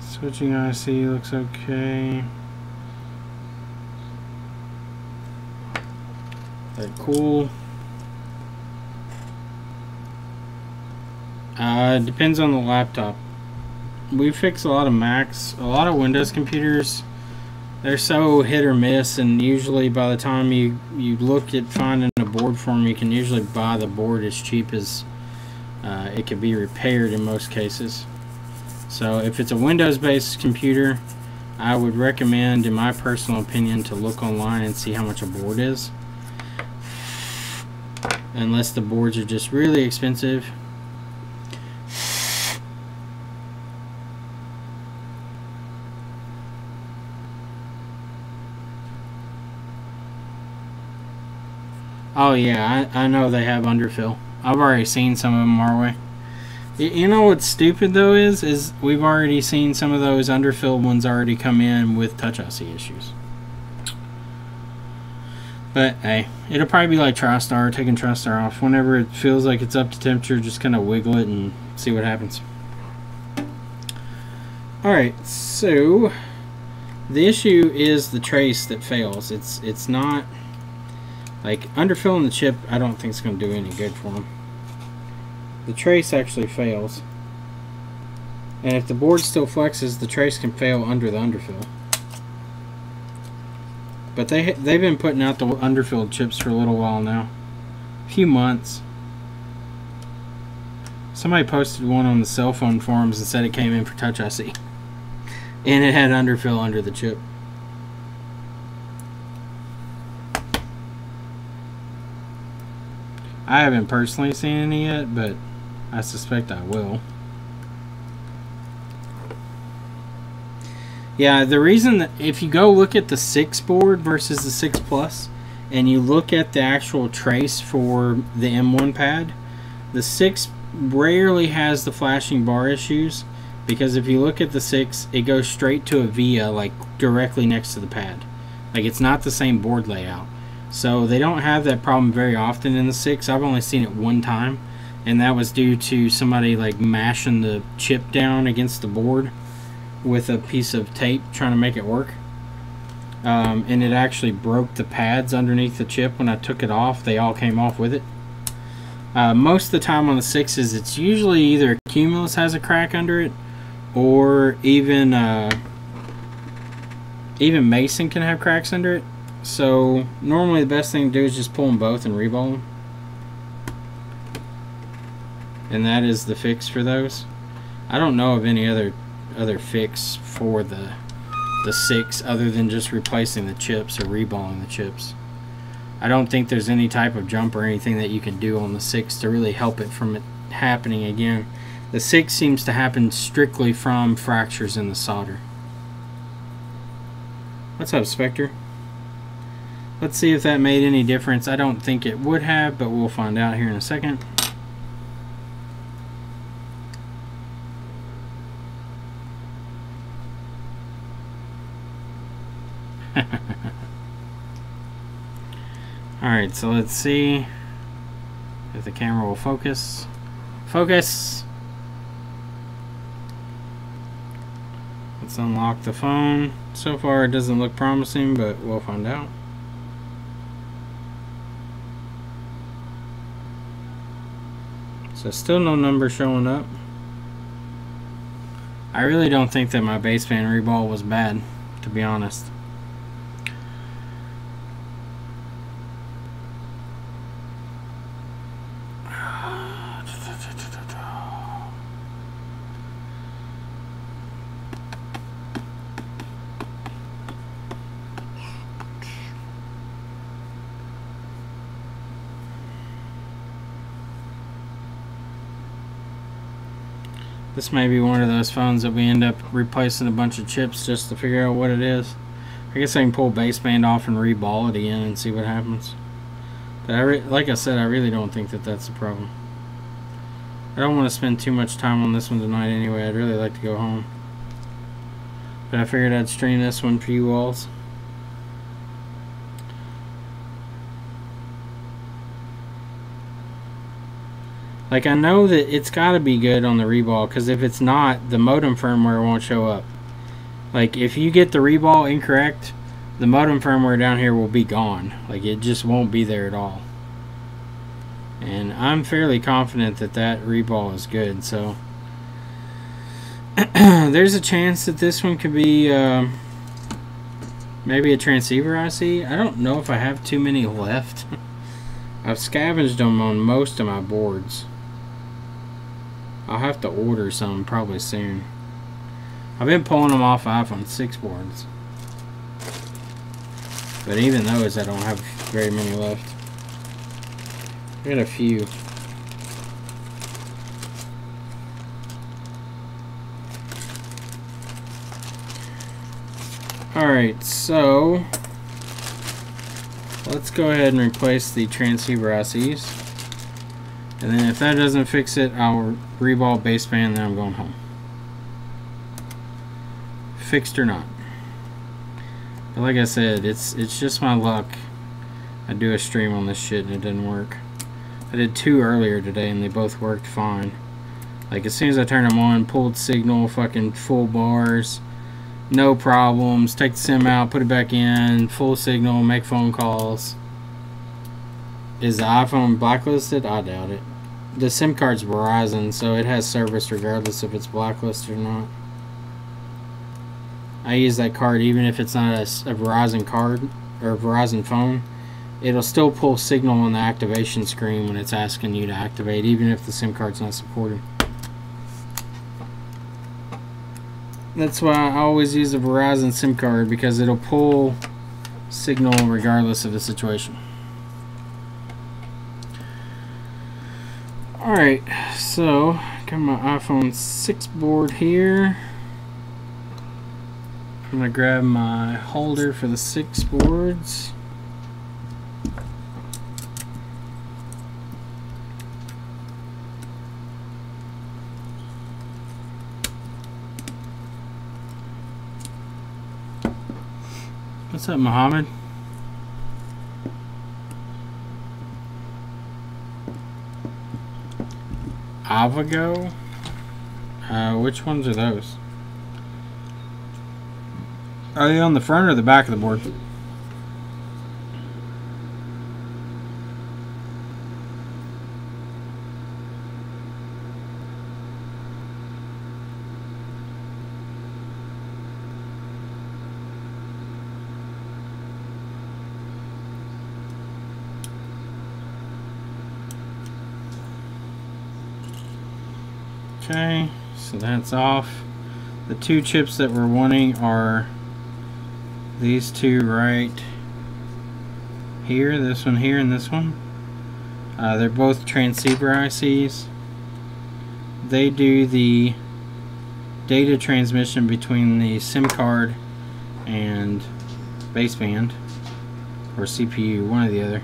[SPEAKER 1] Switching IC looks okay. Very cool. Depends on the laptop. We fix a lot of Macs, a lot of Windows computers. They're so hit or miss, and usually by the time you look at finding a board for them, you can usually buy the board as cheap as it can be repaired in most cases. So if it's a Windows-based computer, I would recommend, in my personal opinion, to look online and see how much a board is. Unless the boards are just really expensive. Oh yeah, I know they have underfill. I've already seen some of them our way. You know what's stupid though is we've already seen some of those underfilled ones already come in with touch IC issues. But hey, it'll probably be like TriStar, taking TriStar off. Whenever it feels like it's up to temperature, just kind of wiggle it and see what happens. Alright, so the issue is the trace that fails. It's not like underfilling the chip. I don't think it's going to do any good for them. The trace actually fails, and if the board still flexes, the trace can fail under the underfill. But they've been putting out the underfilled chips for a little while now, a few months. Somebody posted one on the cell phone forums and said it came in for touch IC, and it had underfill under the chip. I haven't personally seen any yet, but I suspect I will. Yeah, the reason that if you go look at the 6 board versus the 6 Plus, and you look at the actual trace for the M1 pad, the 6 rarely has the flashing bar issues, because if you look at the 6, it goes straight to a via, like directly next to the pad. Like, it's not the same board layout. So they don't have that problem very often in the 6. I've only seen it one time, and that was due to somebody like mashing the chip down against the board with a piece of tape trying to make it work. And it actually broke the pads underneath the chip. When I took it off, they all came off with it. Most of the time on the 6s, it's usually either Cumulus has a crack under it, or even Mason can have cracks under it. So normally the best thing to do is just pull them both and reball them, and that is the fix for those. I don't know of any other fix for the 6 other than just replacing the chips or reballing the chips. I don't think there's any type of jump or anything that you can do on the 6 to really help it from it happening again. The 6 seems to happen strictly from fractures in the solder. What's up, Spectre? Let's see if that made any difference. I don't think it would have, but we'll find out here in a second. Alright, so let's see if the camera will focus. Focus! Let's unlock the phone. So far it doesn't look promising, but we'll find out. So still no number showing up. I really don't think that my baseband reball was bad, to be honest. This may be one of those phones that we end up replacing a bunch of chips just to figure out what it is. I guess I can pull baseband off and reball it again and see what happens. But like I said, I really don't think that that's the problem. I don't want to spend too much time on this one tonight anyway. I'd really like to go home. But I figured I'd stream this one for you all. Like, I know that it's got to be good on the reball, because if it's not, the modem firmware won't show up. Like, if you get the reball incorrect, the modem firmware down here will be gone. Like, it just won't be there at all. And I'm fairly confident that that reball is good, so there's a chance that this one could be maybe a transceiver IC. I don't know if I have too many left. I've scavenged them on most of my boards. I'll have to order some probably soon. I've been pulling them off iPhone 6 boards. But even those, I don't have very many left. I got a few. Alright, so let's go ahead and replace the transceiver ICs. And then if that doesn't fix it, I'll reball baseband, then I'm going home. Fixed or not. But like I said, it's just my luck. I do a stream on this shit and it didn't work. I did 2 earlier today and they both worked fine. Like, as soon as I turned them on, pulled signal, fucking full bars, no problems, take the SIM out, put it back in, full signal, make phone calls. Is the iPhone blacklisted? I doubt it. The SIM card's Verizon, so it has service regardless if it's blacklisted or not. I use that card even if it's not a Verizon card or a Verizon phone. It'll still pull signal on the activation screen when it's asking you to activate, even if the SIM card's not supported. That's why I always use a Verizon SIM card, because it'll pull signal regardless of the situation. Alright, so got my iPhone 6 board here. I'm going to grab my holder for the 6 boards. What's up, Mohammed? Avogo? Which ones are those? Are they on the front or the back of the board? Okay, so that's off. The 2 chips that we're wanting are these 2 right here, this one here and this one. They're both transceiver ICs. They do the data transmission between the SIM card and baseband, or CPU, one or the other.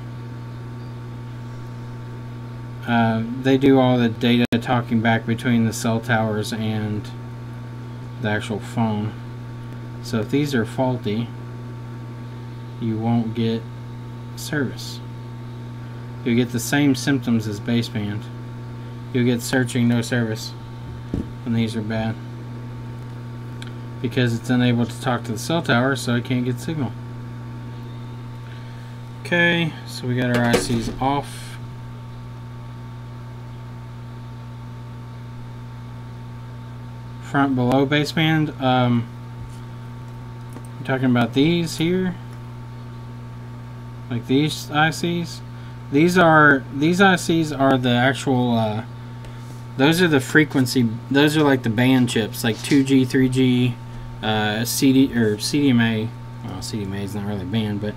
[SPEAKER 1] They do all the data talking back between the cell towers and the actual phone. So if these are faulty, you won't get service. You'll get the same symptoms as baseband. You'll get searching, no service, when these are bad, because it's unable to talk to the cell tower, so it can't get signal. Okay, so we got our ICs off. Front below baseband. I'm talking about these here, like these ICs. These ICs are the actual. Those are the frequency. Those are like the band chips, like 2G, 3G, CD or CDMA. Well, CDMA is not really band, but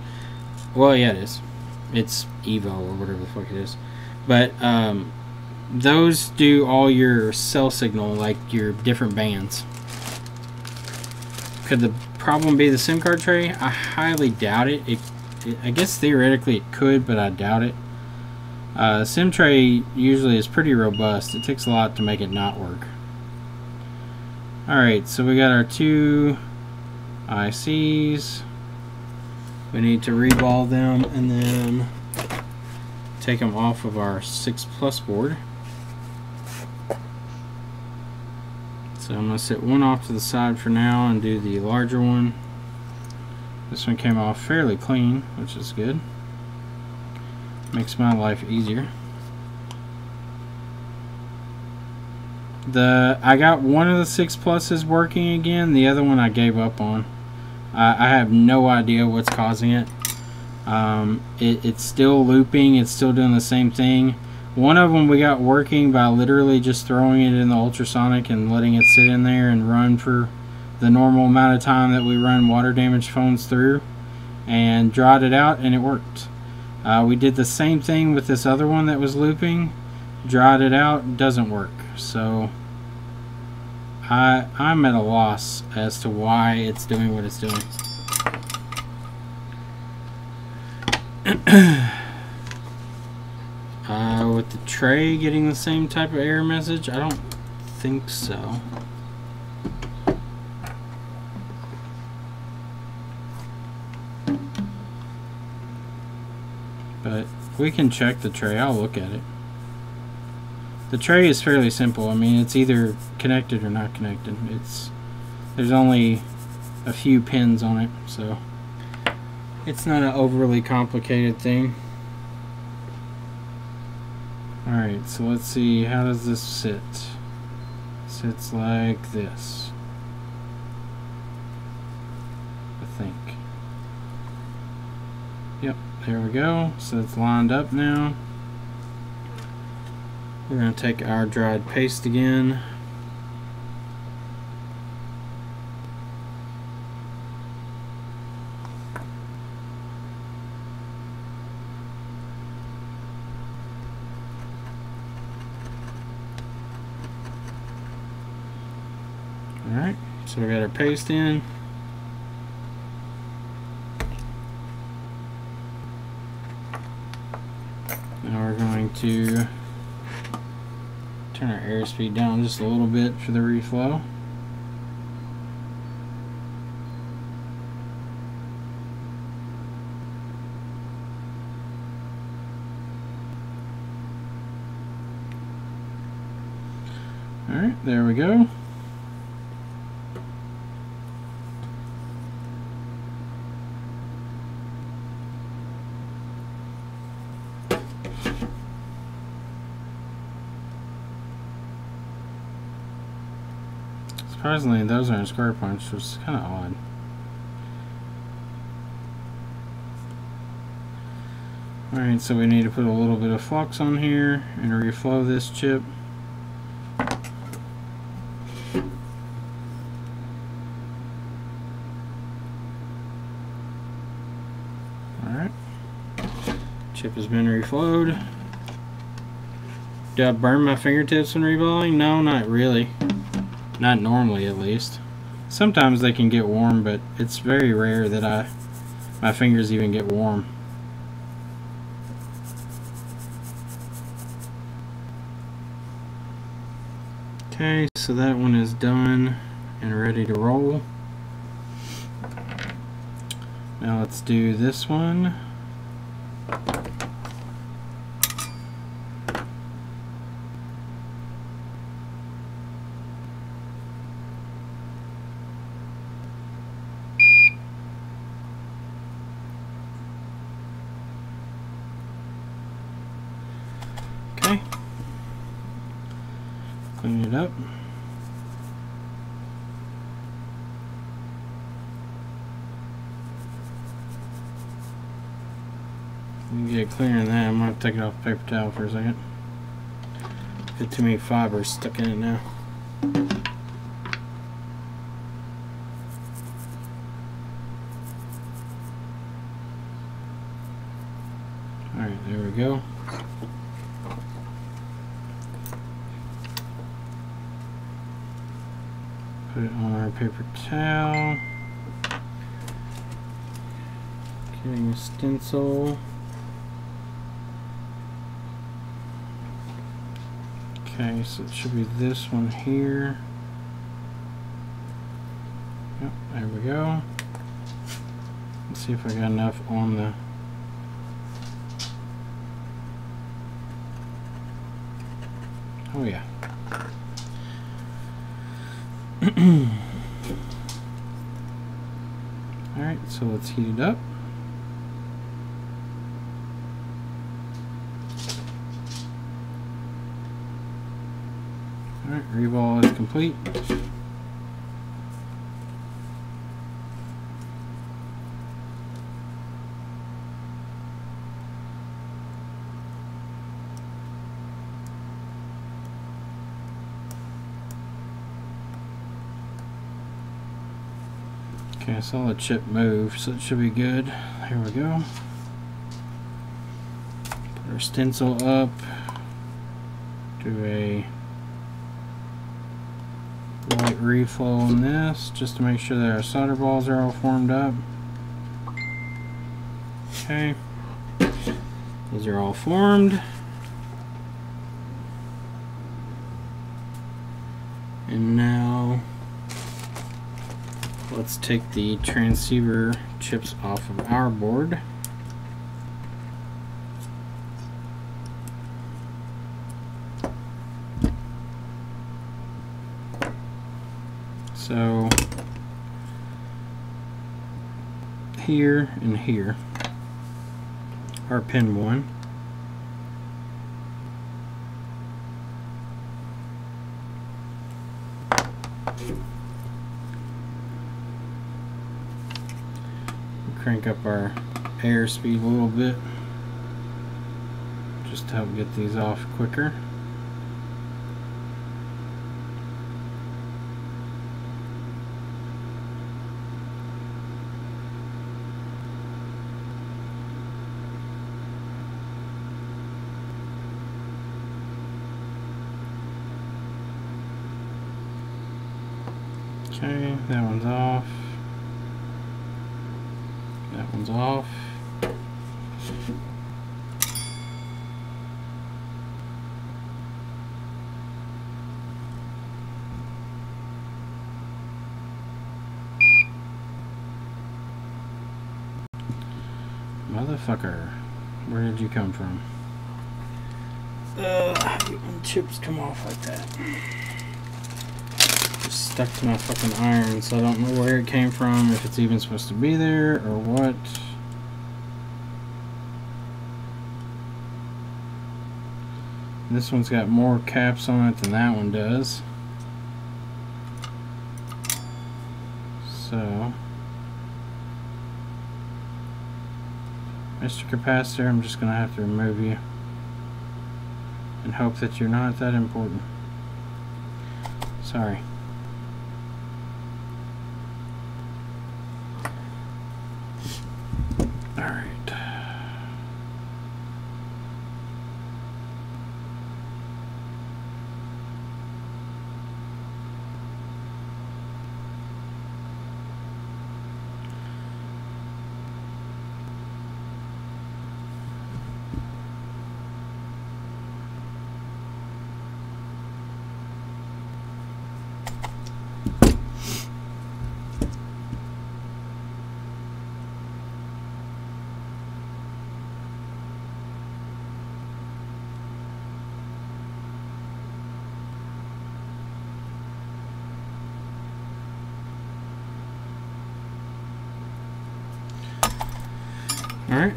[SPEAKER 1] well, yeah, it is. It's Evo or whatever the fuck it is. But those do all your cell signal, like your different bands. Could the problem be the SIM card tray? I highly doubt it. I guess theoretically it could, but I doubt it. SIM tray usually is pretty robust. It takes a lot to make it not work. Alright, so we got our two ICs. We need to reball them and then take them off of our 6+ board. So I'm going to set one off to the side for now and do the larger one. This one came off fairly clean, which is good. Makes my life easier. I got one of the 6+s working again. The other one I gave up on. I have no idea what's causing it. It's still looping. It's still doing the same thing. One of them we got working by literally just throwing it in the ultrasonic and letting it sit in there and run for the normal amount of time that we run water damaged phones through, and dried it out, and it worked. We did the same thing with this other one that was looping, dried it out, doesn't work. So I'm at a loss as to why it's doing what it's doing. With the tray getting the same type of error message, I don't think so. But we can check the tray. I'll look at it. The tray is fairly simple. I mean, it's either connected or not connected. There's only a few pins on it, so it's not an overly complicated thing. Alright, so let's see, how does this sit? Sits like this, I think. Yep, there we go. So it's lined up now. We're going to take our dried paste again. Alright, so we got our paste in. Now we're going to turn our airspeed down just a little bit for the reflow. Alright, there we go. Surprisingly, those aren't square punch, which is kind of odd. Alright, so we need to put a little bit of flux on here and reflow this chip. Alright. Chip has been reflowed. Do I burn my fingertips when reballing? No, not really. Not normally, at least. Sometimes they can get warm, but it's very rare that my fingers even get warm. Okay, so that one is done and ready to roll. Now let's do this one. Okay. Clean it up. You get it cleaner than that. I'm going to take it off the paper towel for a second. Got too many fibers stuck in it now. Alright, there we go. Put it on our paper towel. Getting a stencil. Okay, so it should be this one here. Yep, there we go. Let's see if I got enough on the... Oh yeah. Alright, so let's heat it up. Alright, reball is complete. Okay, I saw the chip move, so it should be good. Here we go. Put our stencil up. Do a light reflow on this, just to make sure that our solder balls are all formed up. Okay. Those are all formed. And now let's take the transceiver chips off of our board. So here and here are pin 1. Crank up our air speed a little bit just to help get these off quicker. Okay, that one's off. That one's off. Motherfucker, where did you come from? I hate when chips come off like that. Just stuck to my fucking iron, so I don't know where it came from, if it's even supposed to be there or what. This one's got more caps on it than that one does. So, Mr. Capacitor, I'm just going to have to remove you and hope that you're not that important. Sorry. Alright. Alright,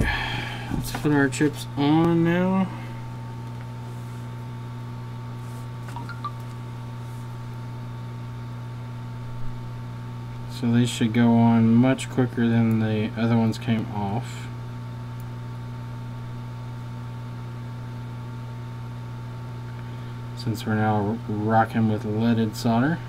[SPEAKER 1] let's put our chips on now. So these should go on much quicker than the other ones came off. Since we're now rocking with leaded solder.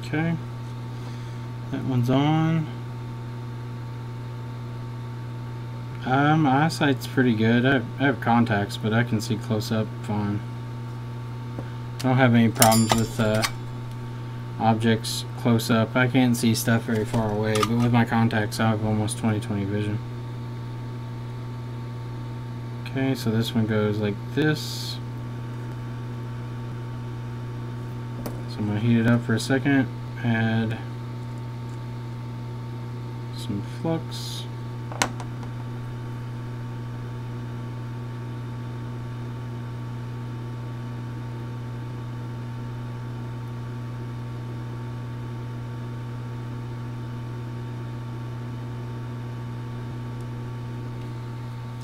[SPEAKER 1] Okay, that one's on. My eyesight's pretty good. I have contacts, but I can see close up fine. I don't have any problems with objects close up. I can't see stuff very far away, but with my contacts I have almost 20/20 vision. Okay, so this one goes like this. So I'm going to heat it up for a second, add some flux.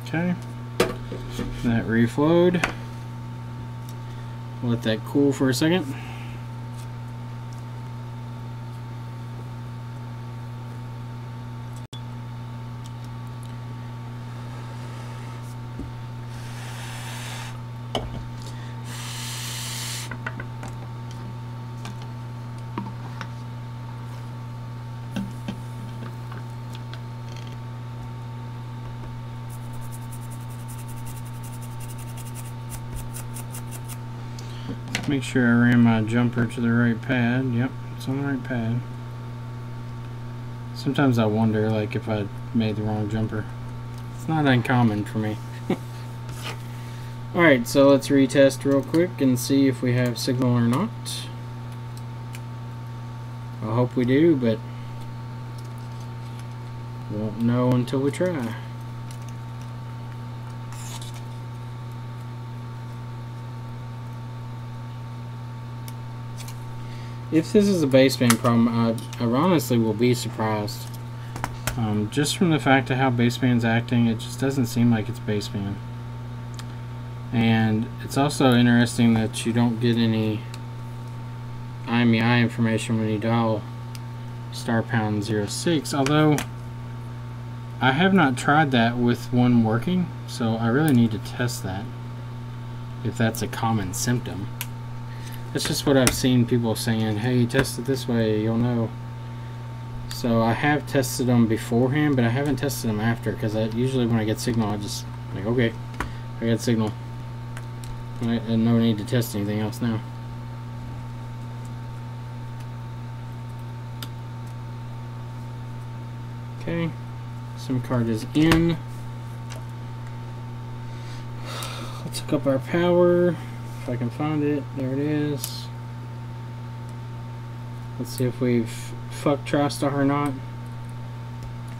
[SPEAKER 1] Okay, that reflowed. Let that cool for a second. Make sure I ran my jumper to the right pad. Yep, it's on the right pad. Sometimes I wonder like if I made the wrong jumper. It's not uncommon for me. Alright, so let's retest real quick and see if we have signal or not. I hope we do, but won't know until we try. If this is a baseband problem, I honestly will be surprised. Just from the fact of how baseband's acting, it just doesn't seem like it's baseband. And it's also interesting that you don't get any IMEI information when you dial *#06, although I have not tried that with one working, so I really need to test that, if that's a common symptom. That's just what I've seen people saying, hey, test it this way, you'll know. So I have tested them beforehand, but I haven't tested them after, because usually when I get signal, I just, like, okay, I got signal. And no need to test anything else now. Okay, SIM card is in. Let's hook up our power. If I can find it, there it is. Let's see if we've fucked TriStar or not.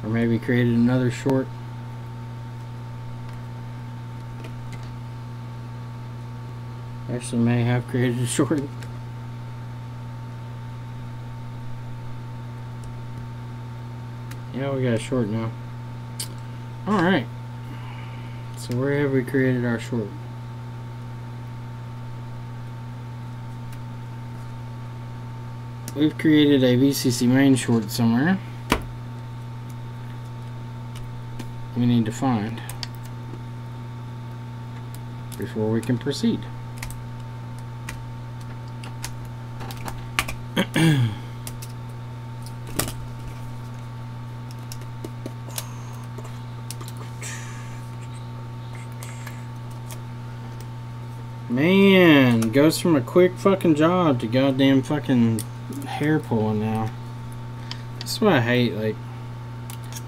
[SPEAKER 1] Or maybe created another short. Actually may have created a short. Yeah, we got a short now. Alright. So where have we created our short? We've created a VCC main short somewhere. We need to find before we can proceed. Man, goes from a quick fucking job to goddamn fucking hair pulling now. That's what I hate. Like,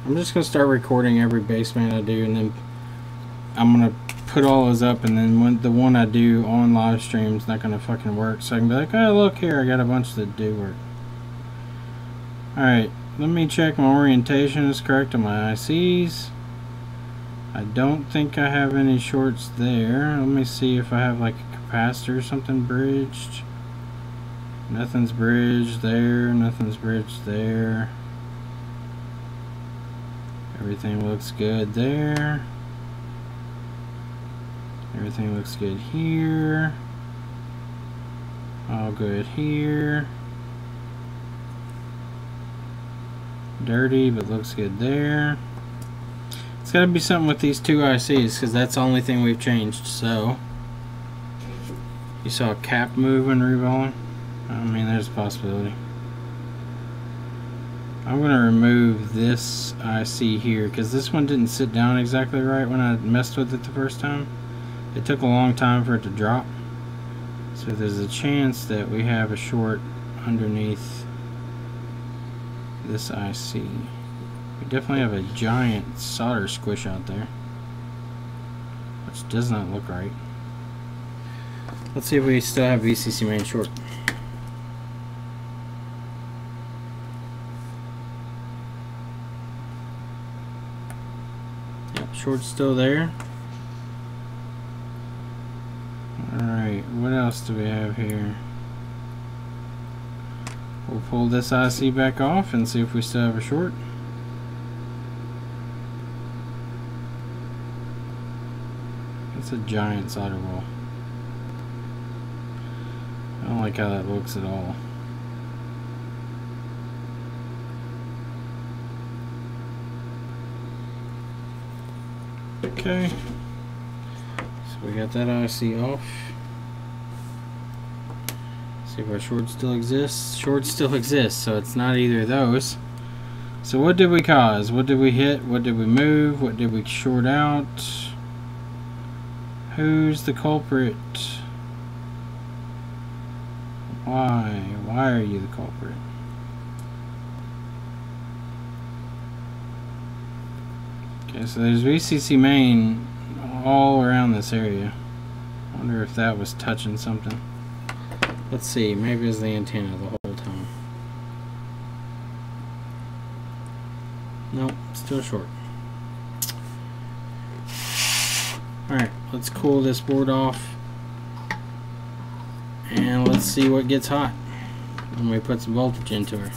[SPEAKER 1] I'm just gonna start recording every baseband I do, and then I'm gonna put all those up, and then when the one I do on live stream is not gonna fucking work. So I can be like, oh look here, I got a bunch that do work. Alright, let me check my orientation is correct on my ICs. I don't think I have any shorts there. Let me see if I have like a capacitor or something bridged. Nothing's bridged there, nothing's bridged there. Everything looks good there. Everything looks good here. All good here. Dirty, but looks good there. It's got to be something with these two ICs, because that's the only thing we've changed. So, you saw a cap move when reballing? I mean, there's a possibility. I'm going to remove this IC here, because this one didn't sit down exactly right when I messed with it the first time. It took a long time for it to drop. So there's a chance that we have a short underneath this IC. We definitely have a giant solder squish out there, which does not look right. Let's see if we still have VCC main short. Yep, short's still there. Alright, what else do we have here? We'll pull this IC back off and see if we still have a short. It's a giant solder ball. I don't like how that looks at all. Okay. So we got that IC off. See if our short still exists. Short still exists, so it's not either of those. So what did we cause? What did we hit? What did we move? What did we short out? Who's the culprit? Why? Why are you the culprit? Okay, so there's VCC main all around this area. I wonder if that was touching something. Let's see, maybe it's the antenna the whole time. Nope, still short. Alright, let's cool this board off. And let's see what gets hot when we put some voltage into her.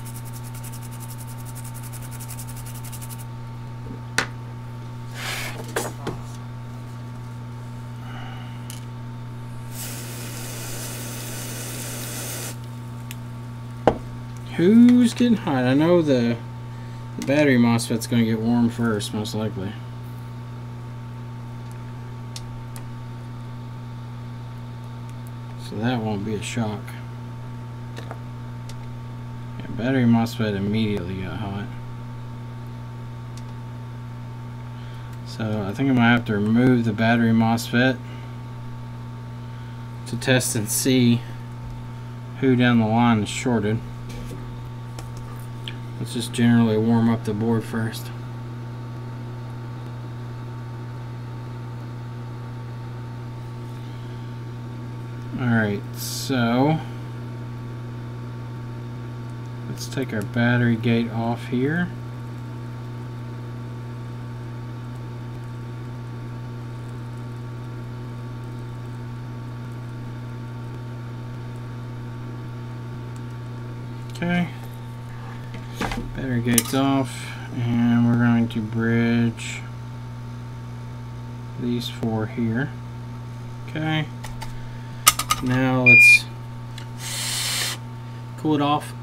[SPEAKER 1] Who's getting hot? I know the battery MOSFET's going to get warm first, most likely. So that won't be a shock. Yeah, battery MOSFET immediately got hot. So I think I might have to remove the battery MOSFET to test and see who down the line is shorted. Let's just generally warm up the board first. Alright, so let's take our battery gate off here. Okay. Battery gate's off, and we're going to bridge these four here. Okay. Now let's cool it off.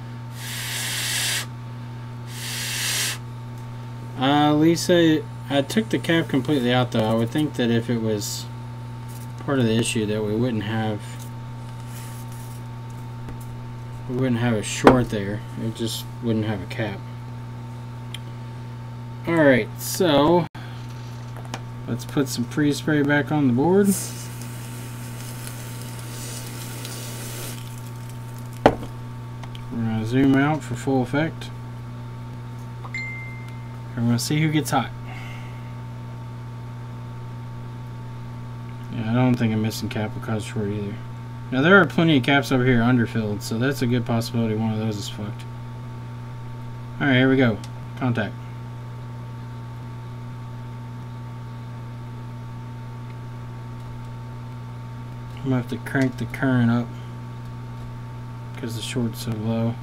[SPEAKER 1] Lisa, I took the cap completely out though. I would think that if it was part of the issue that we wouldn't have a short there. It just wouldn't have a cap. Alright, so let's put some pre-spray back on the board. We're going to zoom out for full effect. We're going to see who gets hot. don't think a missing cap will cause short either. Now there are plenty of caps over here underfilled, so that's a good possibility one of those is fucked. Alright, here we go. Contact. I'm gonna have to crank the current up because the short's so low.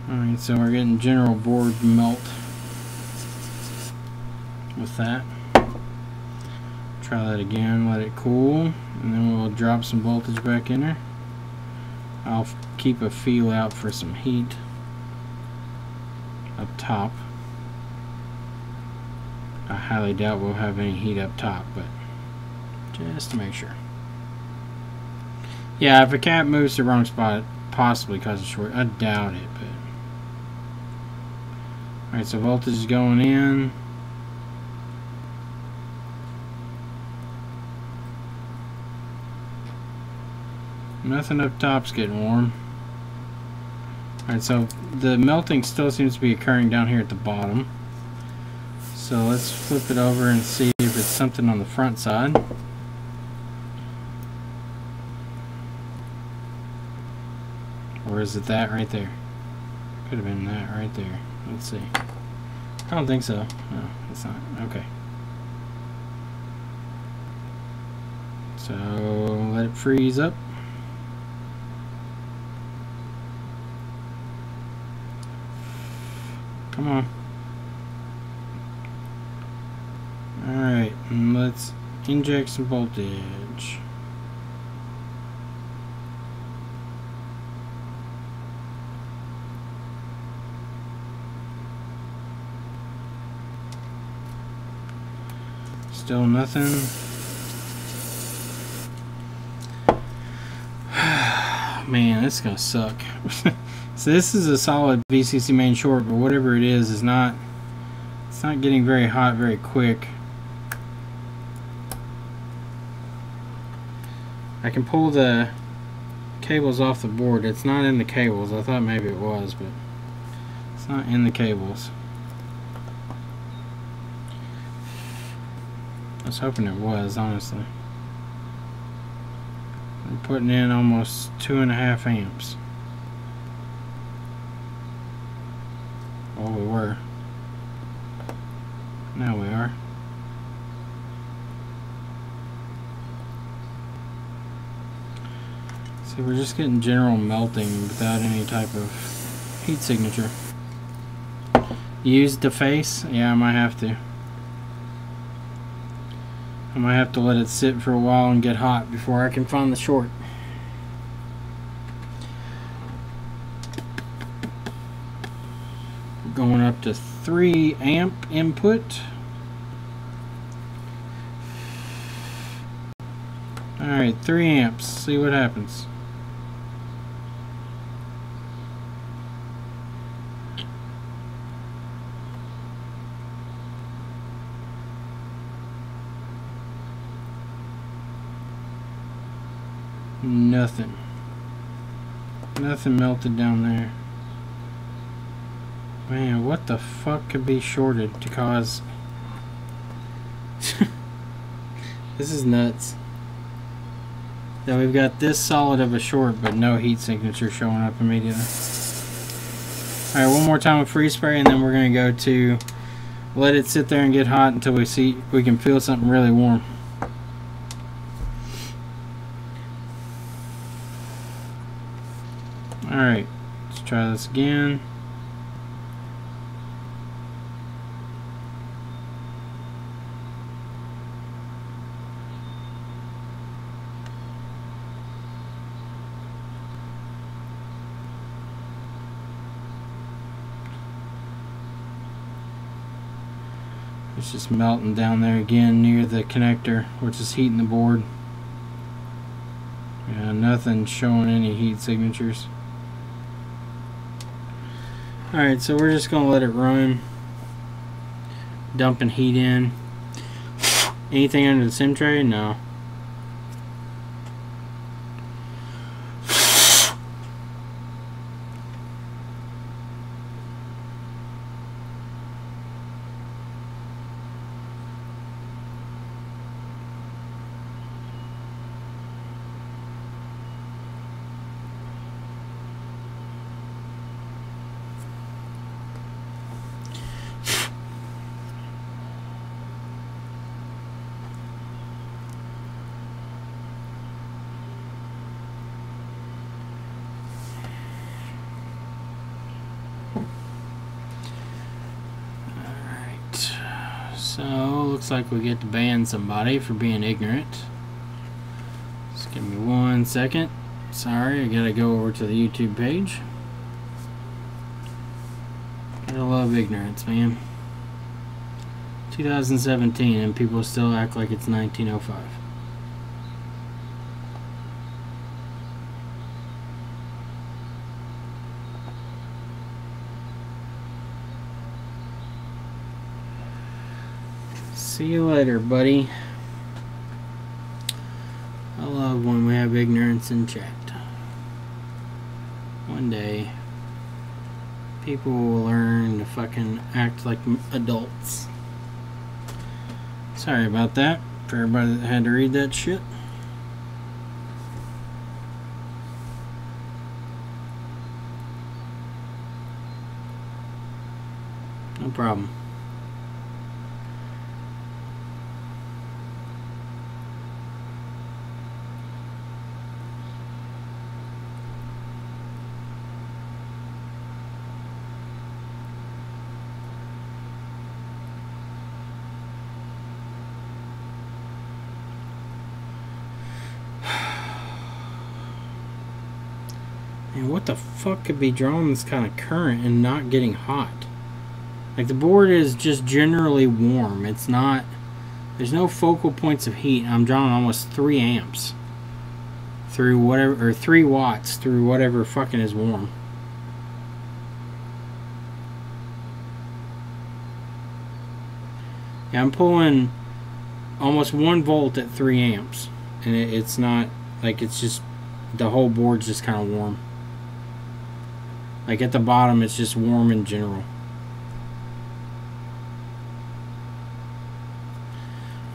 [SPEAKER 1] Alright, so we're getting general board melt with that. Try that again, let it cool, and then we'll drop some voltage back in there. I'll keep a feel out for some heat up top. I highly doubt we'll have any heat up top, but just to make sure. Yeah, if a cap moves to the wrong spot, possibly cause a short. I doubt it, but. Alright, so voltage is going in. Nothing up top's getting warm. Alright, so the melting still seems to be occurring down here at the bottom. So let's flip it over and see if it's something on the front side. Or is it that right there? Could have been that right there. Let's see. I don't think so. No, it's not. Okay. So let it freeze up. Come on. Alright, and let's inject some voltage. Still nothing. Man, this is gonna suck. So this is a solid VCC main short, but whatever it is not, it's not getting very hot very quick. I can pull the cables off the board. It's not in the cables. I thought maybe it was, but it's not in the cables. I was hoping it was, honestly. We're putting in almost 2.5 amps. Well, we were. Now we are. See, we're just getting general melting without any type of heat signature. Use the face? Yeah, I might have to. I might have to let it sit for a while and get hot before I can find the short. Going up to 3 amp input. Alright, 3 amps. See what happens. Nothing. Nothing melted down there. Man, what the fuck could be shorted to cause... This is nuts. That we've got this solid of a short, but no heat signature showing up immediately. Alright, one more time with freeze spray, and then we're going to go to let it sit there and get hot until we can feel something really warm. Alright, let's try this again. It's just melting down there again near the connector, which is heating the board. Yeah, nothing showing any heat signatures. Alright, so we're just going to let it run. Dumping heat in. Anything under the sim tray? No. So, looks like we get to ban somebody for being ignorant. Just give me 1 second. Sorry, I gotta go over to the YouTube page. I love ignorance, man. 2017 and people still act like it's 1905. See you later, buddy. I love when we have ignorance in chat. One day, people will learn to fucking act like adults. Sorry about that, for everybody that had to read that shit. No problem. And what the fuck could be drawing this kind of current and not getting hot? Like, the board is just generally warm. It's not, there's no focal points of heat. I'm drawing almost 3 amps through whatever, or 3 watts through whatever fucking is warm. Yeah, I'm pulling almost 1 volt at 3 amps. And it's not, like, it's just, the whole board's just kind of warm. Like, at the bottom, it's just warm in general.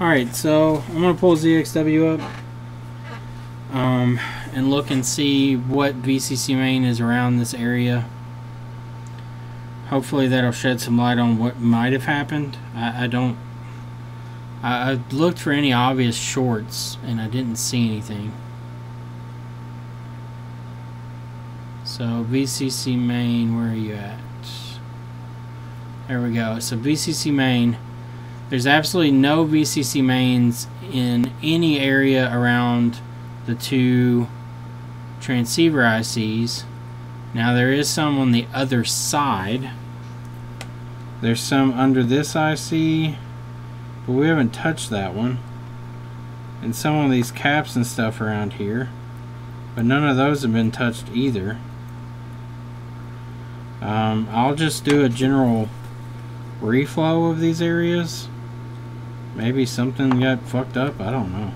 [SPEAKER 1] Alright, so I'm going to pull ZXW up and look and see what VCC main is around this area. Hopefully that'll shed some light on what might have happened. I looked for any obvious shorts and I didn't see anything. So VCC main, where are you at? There we go. So VCC main, there's absolutely no VCC mains in any area around the 2 transceiver ICs. Now there is some on the other side. There's some under this IC, but we haven't touched that one. And some of these caps and stuff around here, but none of those have been touched either. I'll just do a general reflow of these areas. Maybe something got fucked up, I don't know.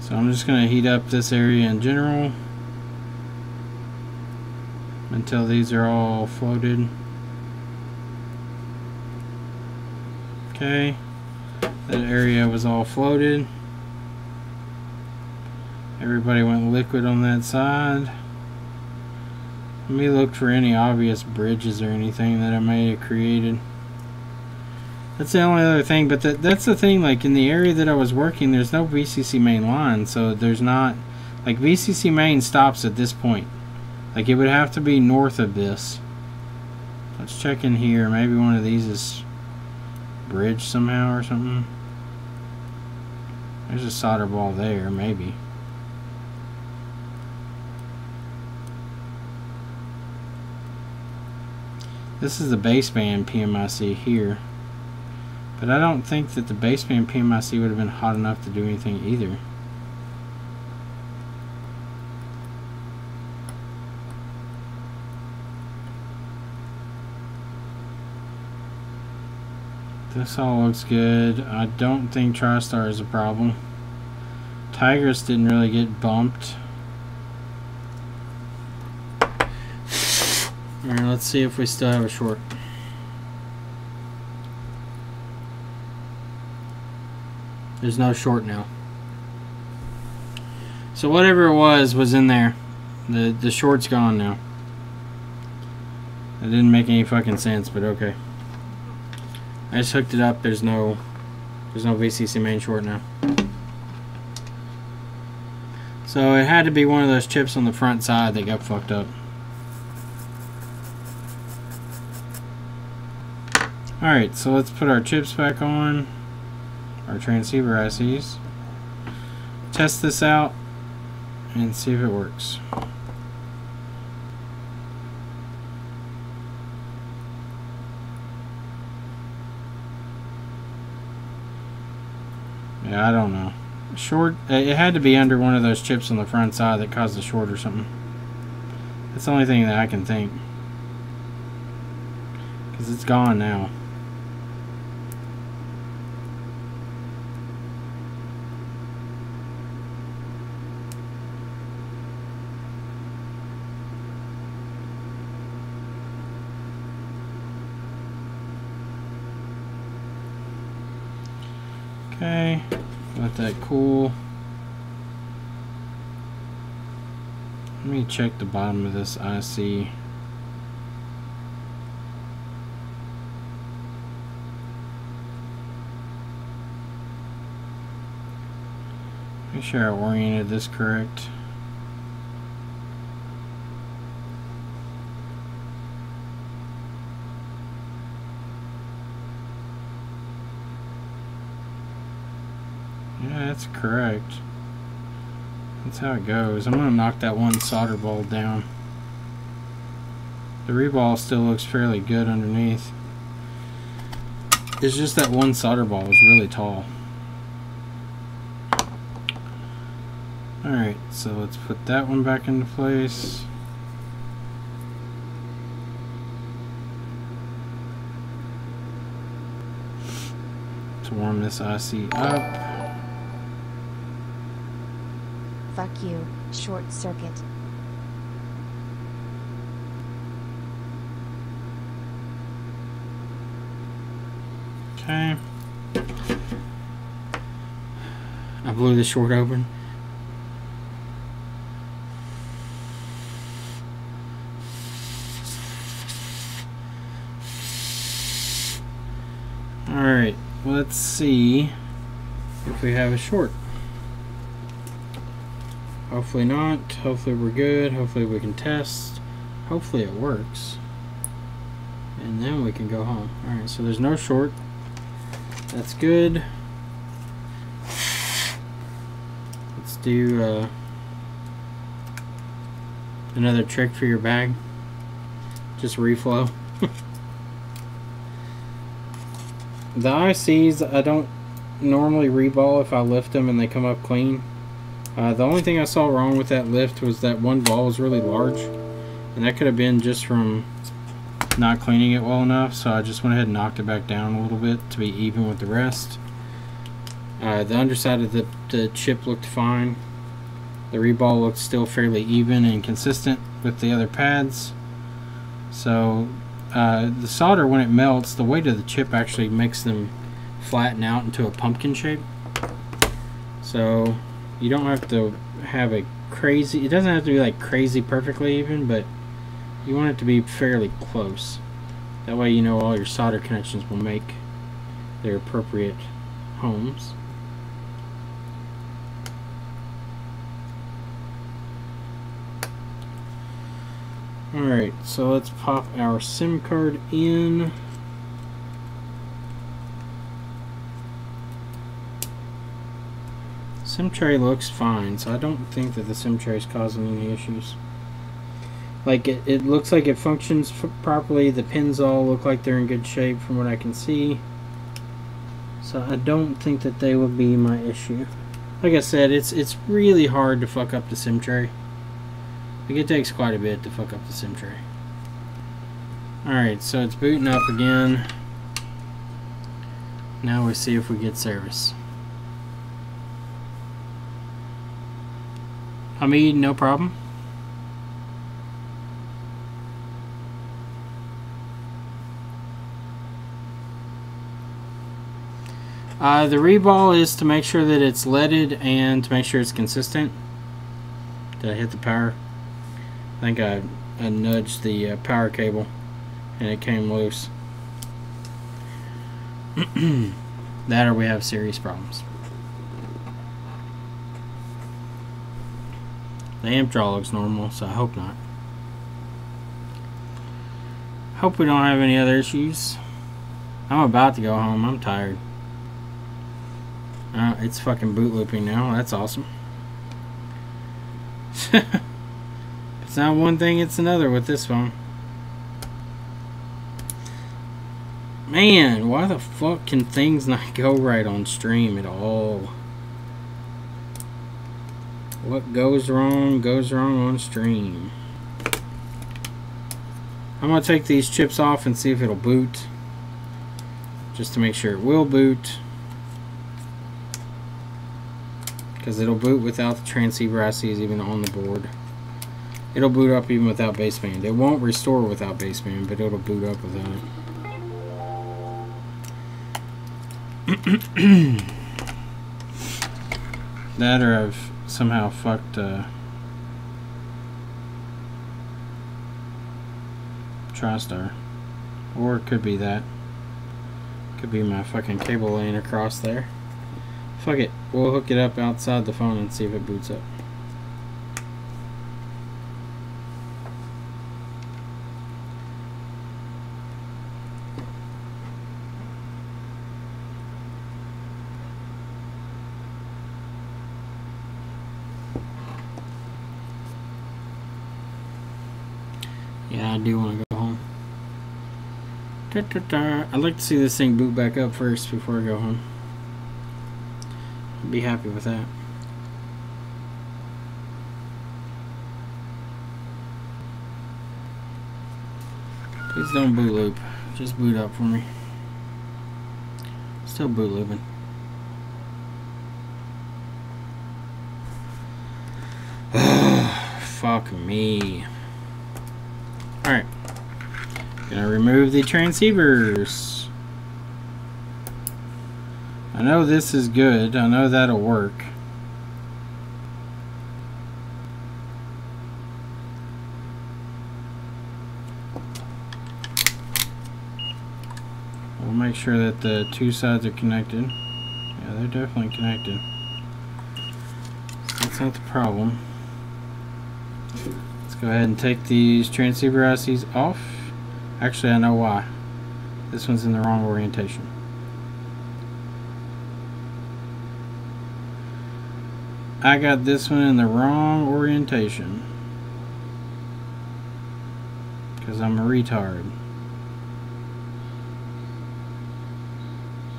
[SPEAKER 1] So I'm just going to heat up this area in general until these are all floated. Okay, that area was all floated. Everybody went liquid on that side. Let me look for any obvious bridges or anything that I may have created. That's the only other thing, but that's the thing, like in the area that I was working, there's no VCC main line, so there's not, like VCC main stops at this point. Like it would have to be north of this. Let's check in here, maybe one of these is bridged somehow or something. There's a solder ball there, maybe. This is the baseband PMIC here. But I don't think that the baseband PMIC would have been hot enough to do anything either. This all looks good. I don't think TriStar is a problem. Tigris didn't really get bumped. Alright, let's see if we still have a short. There's no short now. So whatever it was in there. The short's gone now. That didn't make any fucking sense, but okay. I just hooked it up. There's no VCC main short now. So it had to be one of those chips on the front side that got fucked up. Alright, so let's put our chips back on. Our transceiver ICs. Test this out and see if it works. Yeah, I don't know. Short, it had to be under one of those chips on the front side that caused the short or something. That's the only thing that I can think. Because it's gone now. Okay, let that cool. Let me check the bottom of this IC. Make sure I oriented this correct. Yeah, that's correct. That's how it goes. I'm gonna knock that one solder ball down. The reball still looks fairly good underneath. It's just that one solder ball was really tall. Alright, so let's put that one back into place. To warm this IC up.
[SPEAKER 3] Fuck you, short circuit.
[SPEAKER 1] Okay. I blew the short open. Alright, let's see if we have a short. Hopefully not. Hopefully we're good. Hopefully we can test. Hopefully it works. And then we can go home. Alright, so there's no short. That's good. Let's do another trick for your bag. Just reflow. The ICs, I don't normally reball if I lift them and they come up clean. The only thing I saw wrong with that lift was that one ball was really large, and that could have been just from not cleaning it well enough, so I just went ahead and knocked it back down a little bit to be even with the rest. The underside of the chip looked fine. The reball looked still fairly even and consistent with the other pads. So the solder, when it melts, the weight of the chip actually makes them flatten out into a pumpkin shape. So you don't have to have a crazy, it doesn't have to be like crazy perfectly even, but you want it to be fairly close. That way you know all your solder connections will make their appropriate homes. Alright, so let's pop our SIM card in. SIM tray looks fine, so I don't think that the SIM tray is causing any issues. Like, it looks like it functions properly. The pins all look like they're in good shape from what I can see. So I don't think that they would be my issue. Like I said, it's really hard to fuck up the SIM tray. Like, it takes quite a bit to fuck up the SIM tray. Alright, so it's booting up again. Now we see if we get service. Hamid, no problem. The reball is to make sure that it's leaded and to make sure it's consistent. Did I hit the power? I think I nudged the power cable and it came loose. That or we have serious problems. The amp draw looks normal, so I hope not. Hope we don't have any other issues. I'm about to go home. I'm tired. It's fucking boot looping now. That's awesome. It's not one thing, it's another with this phone. Man, why the fuck can things not go right on stream at all? What goes wrong on stream. I'm going to take these chips off and see if it'll boot. Just to make sure it will boot. Because it'll boot without the transceiver ICs even on the board. It'll boot up even without baseband. It won't restore without baseband, but it'll boot up without it. That or I've somehow fucked TriStar. Or it could be that. Could be my fucking cable laying across there. Fuck it. We'll hook it up outside the phone and see if it boots up. Yeah, I do want to go home. I'd like to see this thing boot back up first before I go home. I'd be happy with that. Please don't boot loop. Just boot up for me. Still boot looping. Fuck me. Alright. Gonna remove the transceivers. I know this is good. I know that'll work. We'll make sure that the two sides are connected. Yeah, they're definitely connected. That's not the problem. Let's go ahead and take these transceiver ICs off. Actually, I know why. This one's in the wrong orientation. I got this one in the wrong orientation. Because I'm a retard.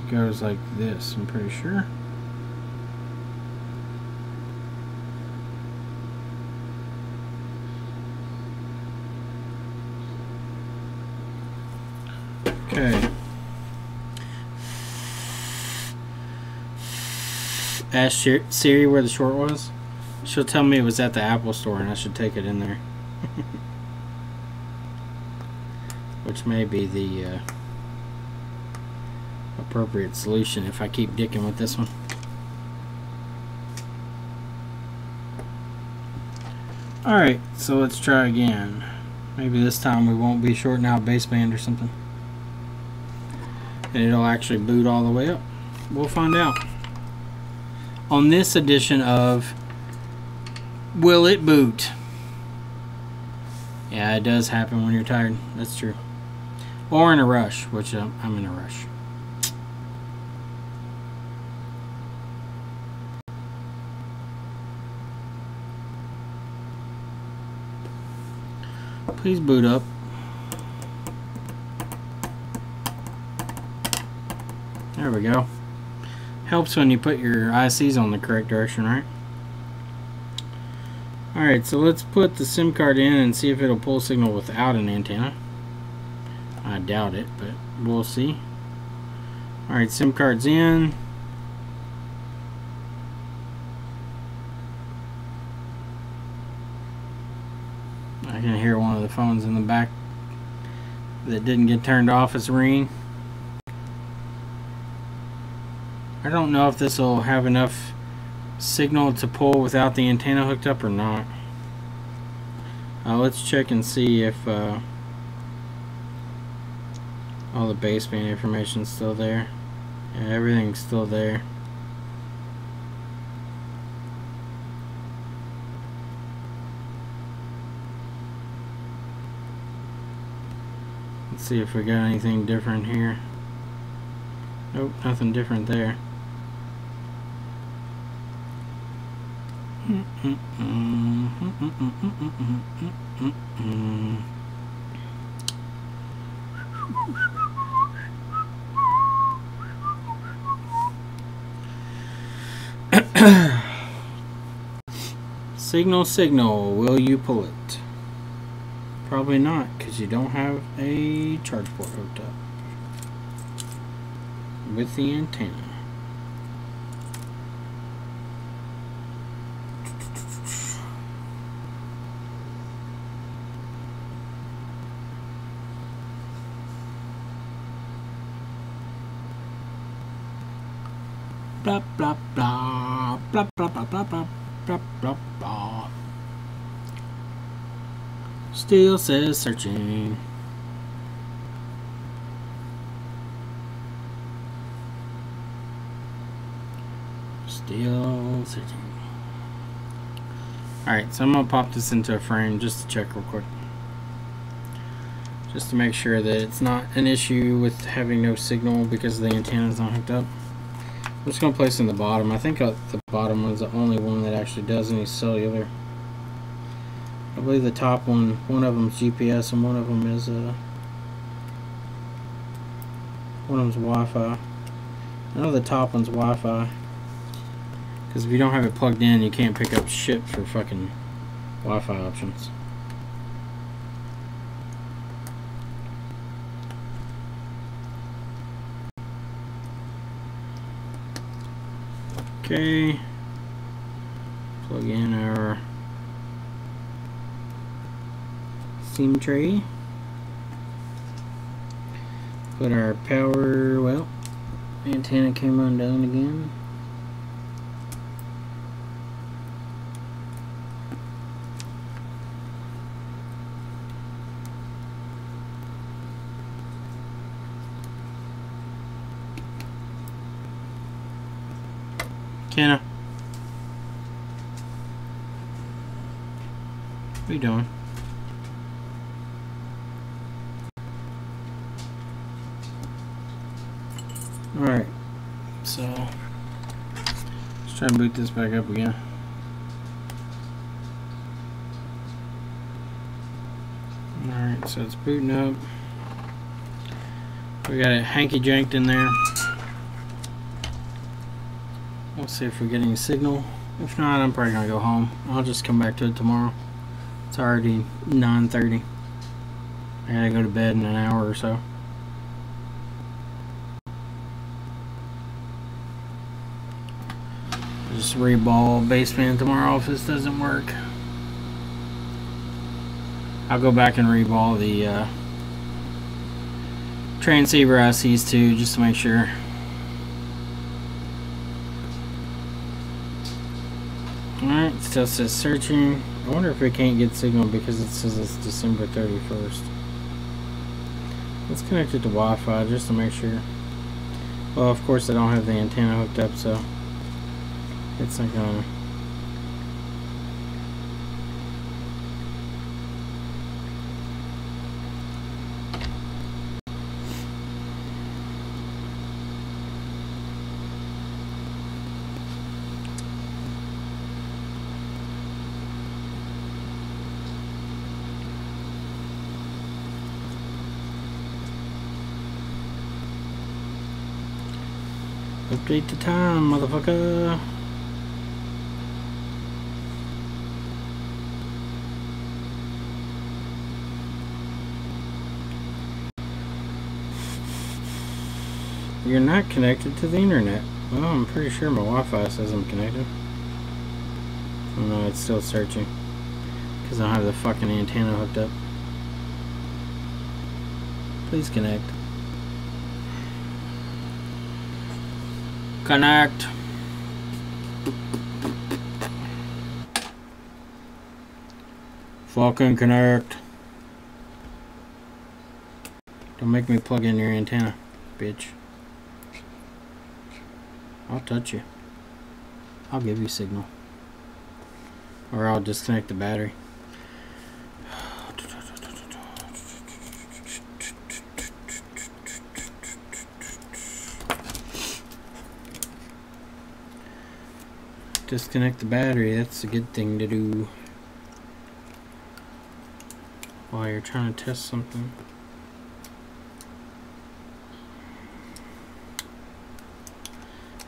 [SPEAKER 1] It goes like this, I'm pretty sure. Okay. Ask Siri where the short was. She'll tell me it was at the Apple store and I should take it in there. Which may be the appropriate solution if I keep dicking with this one. Alright, so let's try again. Maybe this time we won't be shorting out baseband or something. And it'll actually boot all the way up. We'll find out. On this edition of Will It Boot? Yeah, it does happen when you're tired. That's true. Or in a rush, which I'm in a rush. Please boot up. There we go. Helps when you put your ICs on the correct direction, right? Alright, so let's put the SIM card in and see if it'll pull signal without an antenna. I doubt it, but we'll see. Alright, SIM card's in. I can hear one of the phones in the back that didn't get turned off is ringing. I don't know if this will have enough signal to pull without the antenna hooked up or not. Let's check and see if all the baseband information is still there. Yeah, everything's still there. Let's see if we got anything different here. Nope, nothing different there. Signal, signal, will you pull it? Probably not, because you don't have a charge port hooked up with the antenna. Blah blah blah blah blah blah blah blah blah blah blah. Still says searching. Still searching. Alright, so I'm gonna pop this into a frame just to check real quick. Just to make sure that it's not an issue with having no signal because the antenna is not hooked up. I'm just going to place it in the bottom. I think the bottom one's the only one that actually does any cellular. I believe the top one of them is GPS and one of them is Wi-Fi. I know the top one's Wi-Fi. Because if you don't have it plugged in, you can't pick up shit for fucking Wi-Fi options. Okay, plug in our SIM tray, put our power, well, antenna came undone again. Kenna, what are you doing? Alright, so let's try and boot this back up again. Alright, so it's booting up. We got it hanky-janked in there. Let's see if we get any signal. If not, I'm probably gonna go home. I'll just come back to it tomorrow. It's already 9:30. I gotta go to bed in an hour or so. Just reball baseband tomorrow if this doesn't work. I'll go back and reball the transceiver ICs too, just to make sure. Alright, still says searching. I wonder if we can't get signal because it says it's December 31st. Let's connect it to Wi-Fi just to make sure. Well, of course I don't have the antenna hooked up, so it's not gonna. Update the time, motherfucker. You're not connected to the internet. Well, I'm pretty sure my Wi-Fi says I'm connected. Oh, no, it's still searching because I don't have the fucking antenna hooked up. Please connect. Connect. Fucking connect. Don't make me plug in your antenna, bitch. I'll touch you. I'll give you signal. Or I'll disconnect the battery. Disconnect the battery, that's a good thing to do while you're trying to test something.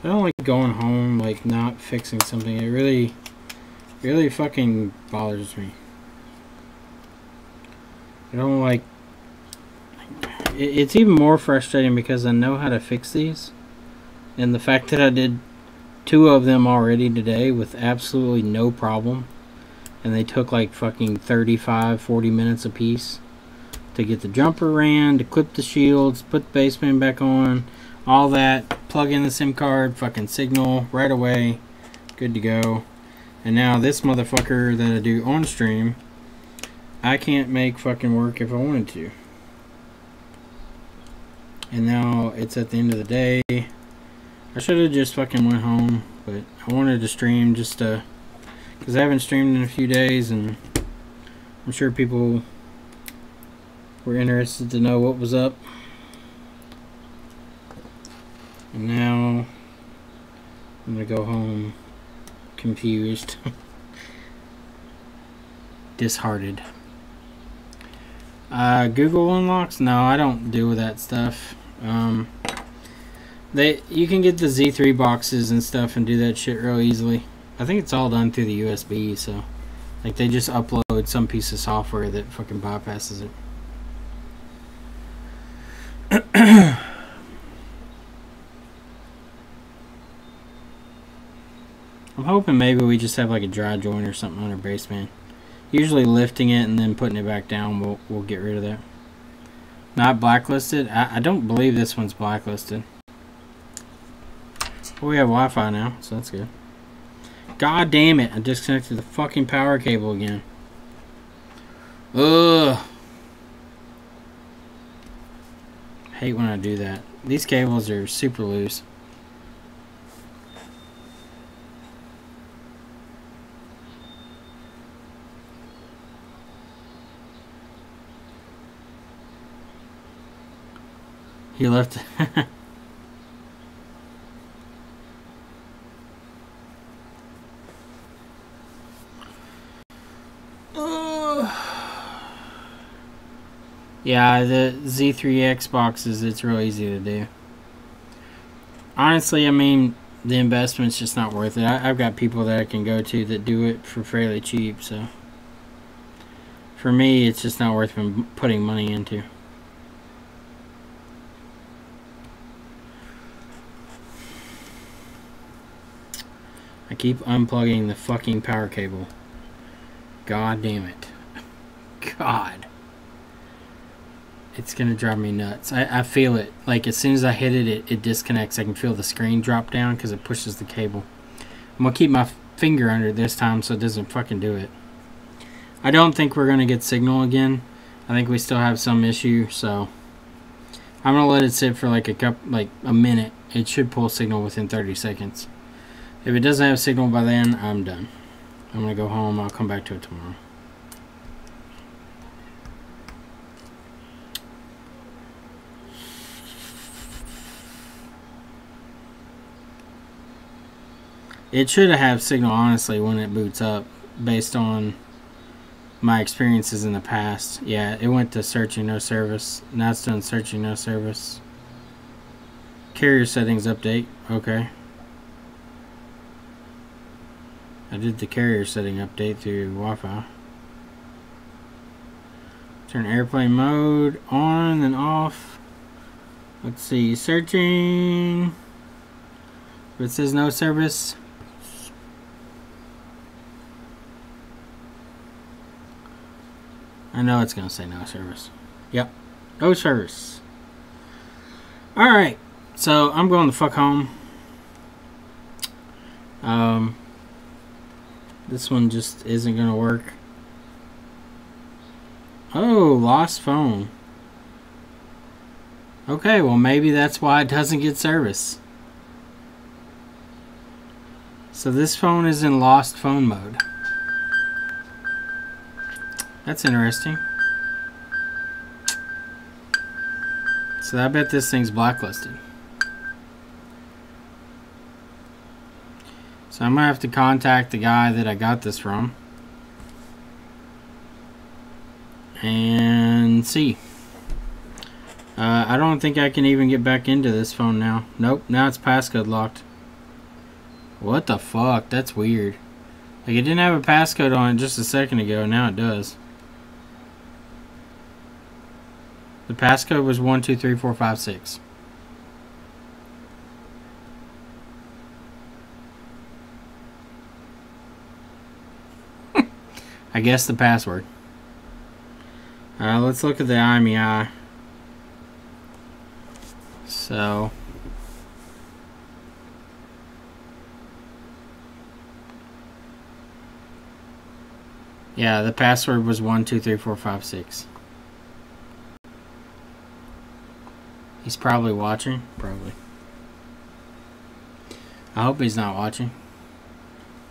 [SPEAKER 1] I don't like going home, like not fixing something. It really fucking bothers me. I don't like it's even more frustrating because I know how to fix these, and the fact that I did 2 of them already today with absolutely no problem, and they took like fucking 35-40 minutes a piece to get the jumper ran, to clip the shields, put the baseband back on, all that, plug in the SIM card, fucking signal right away, good to go. And now this motherfucker that I do on stream, I can't make fucking work if I wanted to. And now it's at the end of the day. I should have just fucking went home, but I wanted to stream just to, because I haven't streamed in a few days, and I'm sure people were interested to know what was up. And now I'm gonna go home confused, disheartened. Google unlocks? No, I don't deal with that stuff. You can get the Z3 boxes and stuff and do that shit real easily. I think it's all done through the USB, so like they just upload some piece of software that fucking bypasses it. I'm hoping maybe we just have like a dry joint or something on our baseband. Usually lifting it and then putting it back down will get rid of that. Not blacklisted? I don't believe this one's blacklisted. Well, we have Wi-Fi now, so that's good. God damn it, I disconnected the fucking power cable again. Ugh. Hate when I do that. These cables are super loose. He left. Yeah, the Z3X boxes, it's real easy to do. Honestly, I mean, the investment's just not worth it. I've got people that I can go to that do it for fairly cheap, so for me, it's just not worth putting money into. I keep unplugging the fucking power cable. God damn it. God. It's gonna drive me nuts. I feel it. Like as soon as I hit it, it disconnects. I can feel the screen drop down because it pushes the cable. I'm gonna keep my finger under it this time so it doesn't fucking do it. I don't think we're gonna get signal again. I think we still have some issue, so I'm gonna let it sit for like a minute. It should pull signal within 30 seconds. If it doesn't have signal by then, I'm done. I'm gonna go home. I'll come back to it tomorrow. It should have signal, honestly, when it boots up, based on my experiences in the past. Yeah, it went to searching, no service. Now it's doing searching, no service. Carrier settings update. Okay. I did the carrier setting update through Wi-Fi. Turn airplane mode on and off. Let's see, searching. If it says no service. I know it's going to say no service. Yep, no service. Alright, so I'm going the fuck home. This one just isn't going to work. Oh, lost phone. Okay, well maybe that's why it doesn't get service. So this phone is in lost phone mode. That's interesting. So I bet this thing's blacklisted. So I'm gonna have to contact the guy that I got this from and see. I don't think I can even get back into this phone now. Nope, now it's passcode locked. What the fuck? That's weird. Like, it didn't have a passcode on it just a second ago, now it does. The passcode was 123456. I guess the password. Let's look at the IMEI. So, yeah, the password was 123456. He's probably watching. Probably. I hope he's not watching,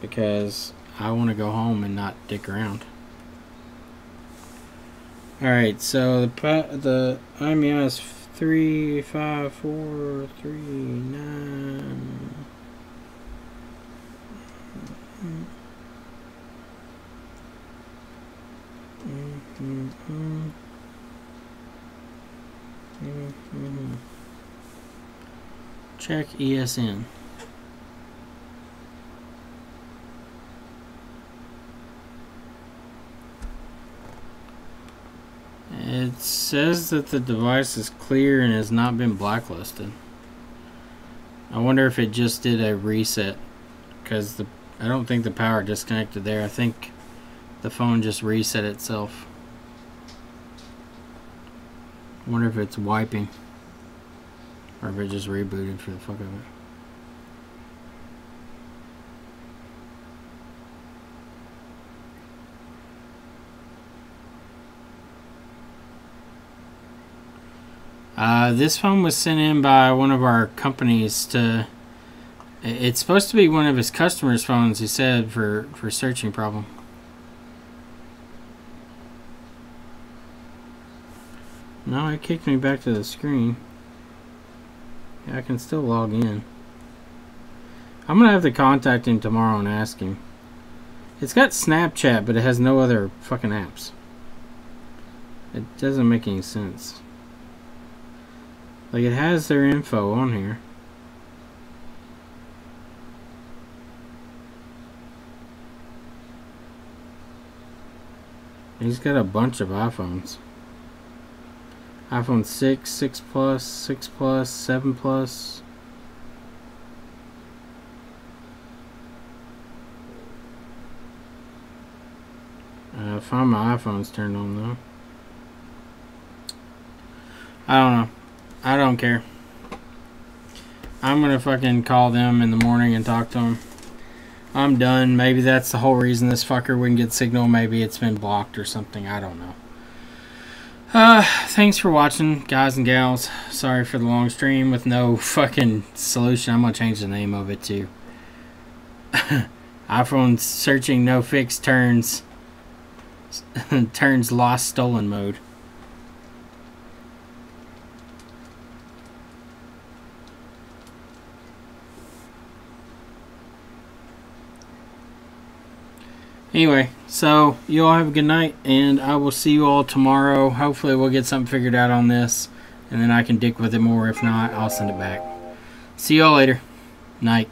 [SPEAKER 1] because I want to go home and not dick around. Alright, so the IMEI is 35439. Check ESN. It says that the device is clear and has not been blacklisted. I wonder if it just did a reset, because I don't think the power disconnected there. I think the phone just reset itself. I wonder if it's wiping, or if it just rebooted for the fuck of it. This phone was sent in by one of our companies to... It's supposed to be one of his customers' phones, he said, for searching problem. No, it kicked me back to the screen. Yeah, I can still log in. I'm gonna have to contact him tomorrow and ask him. It's got Snapchat, but it has no other fucking apps. It doesn't make any sense. Like, it has their info on here. He's got a bunch of iPhones. iPhone 6, 6 Plus, 6 Plus, 7 Plus. Find my iPhone's turned on though. I don't know. I don't care. I'm gonna fucking call them in the morning and talk to them. I'm done. Maybe that's the whole reason this fucker wouldn't get signal. Maybe it's been blocked or something. I don't know. Thanks for watching, guys and gals. Sorry for the long stream with no fucking solution. I'm gonna change the name of it to iPhone searching no fix turns lost stolen mode. Anyway, so you all have a good night, and I will see you all tomorrow. Hopefully we'll get something figured out on this, and then I can dick with it more. If not, I'll send it back. See you all later. Night.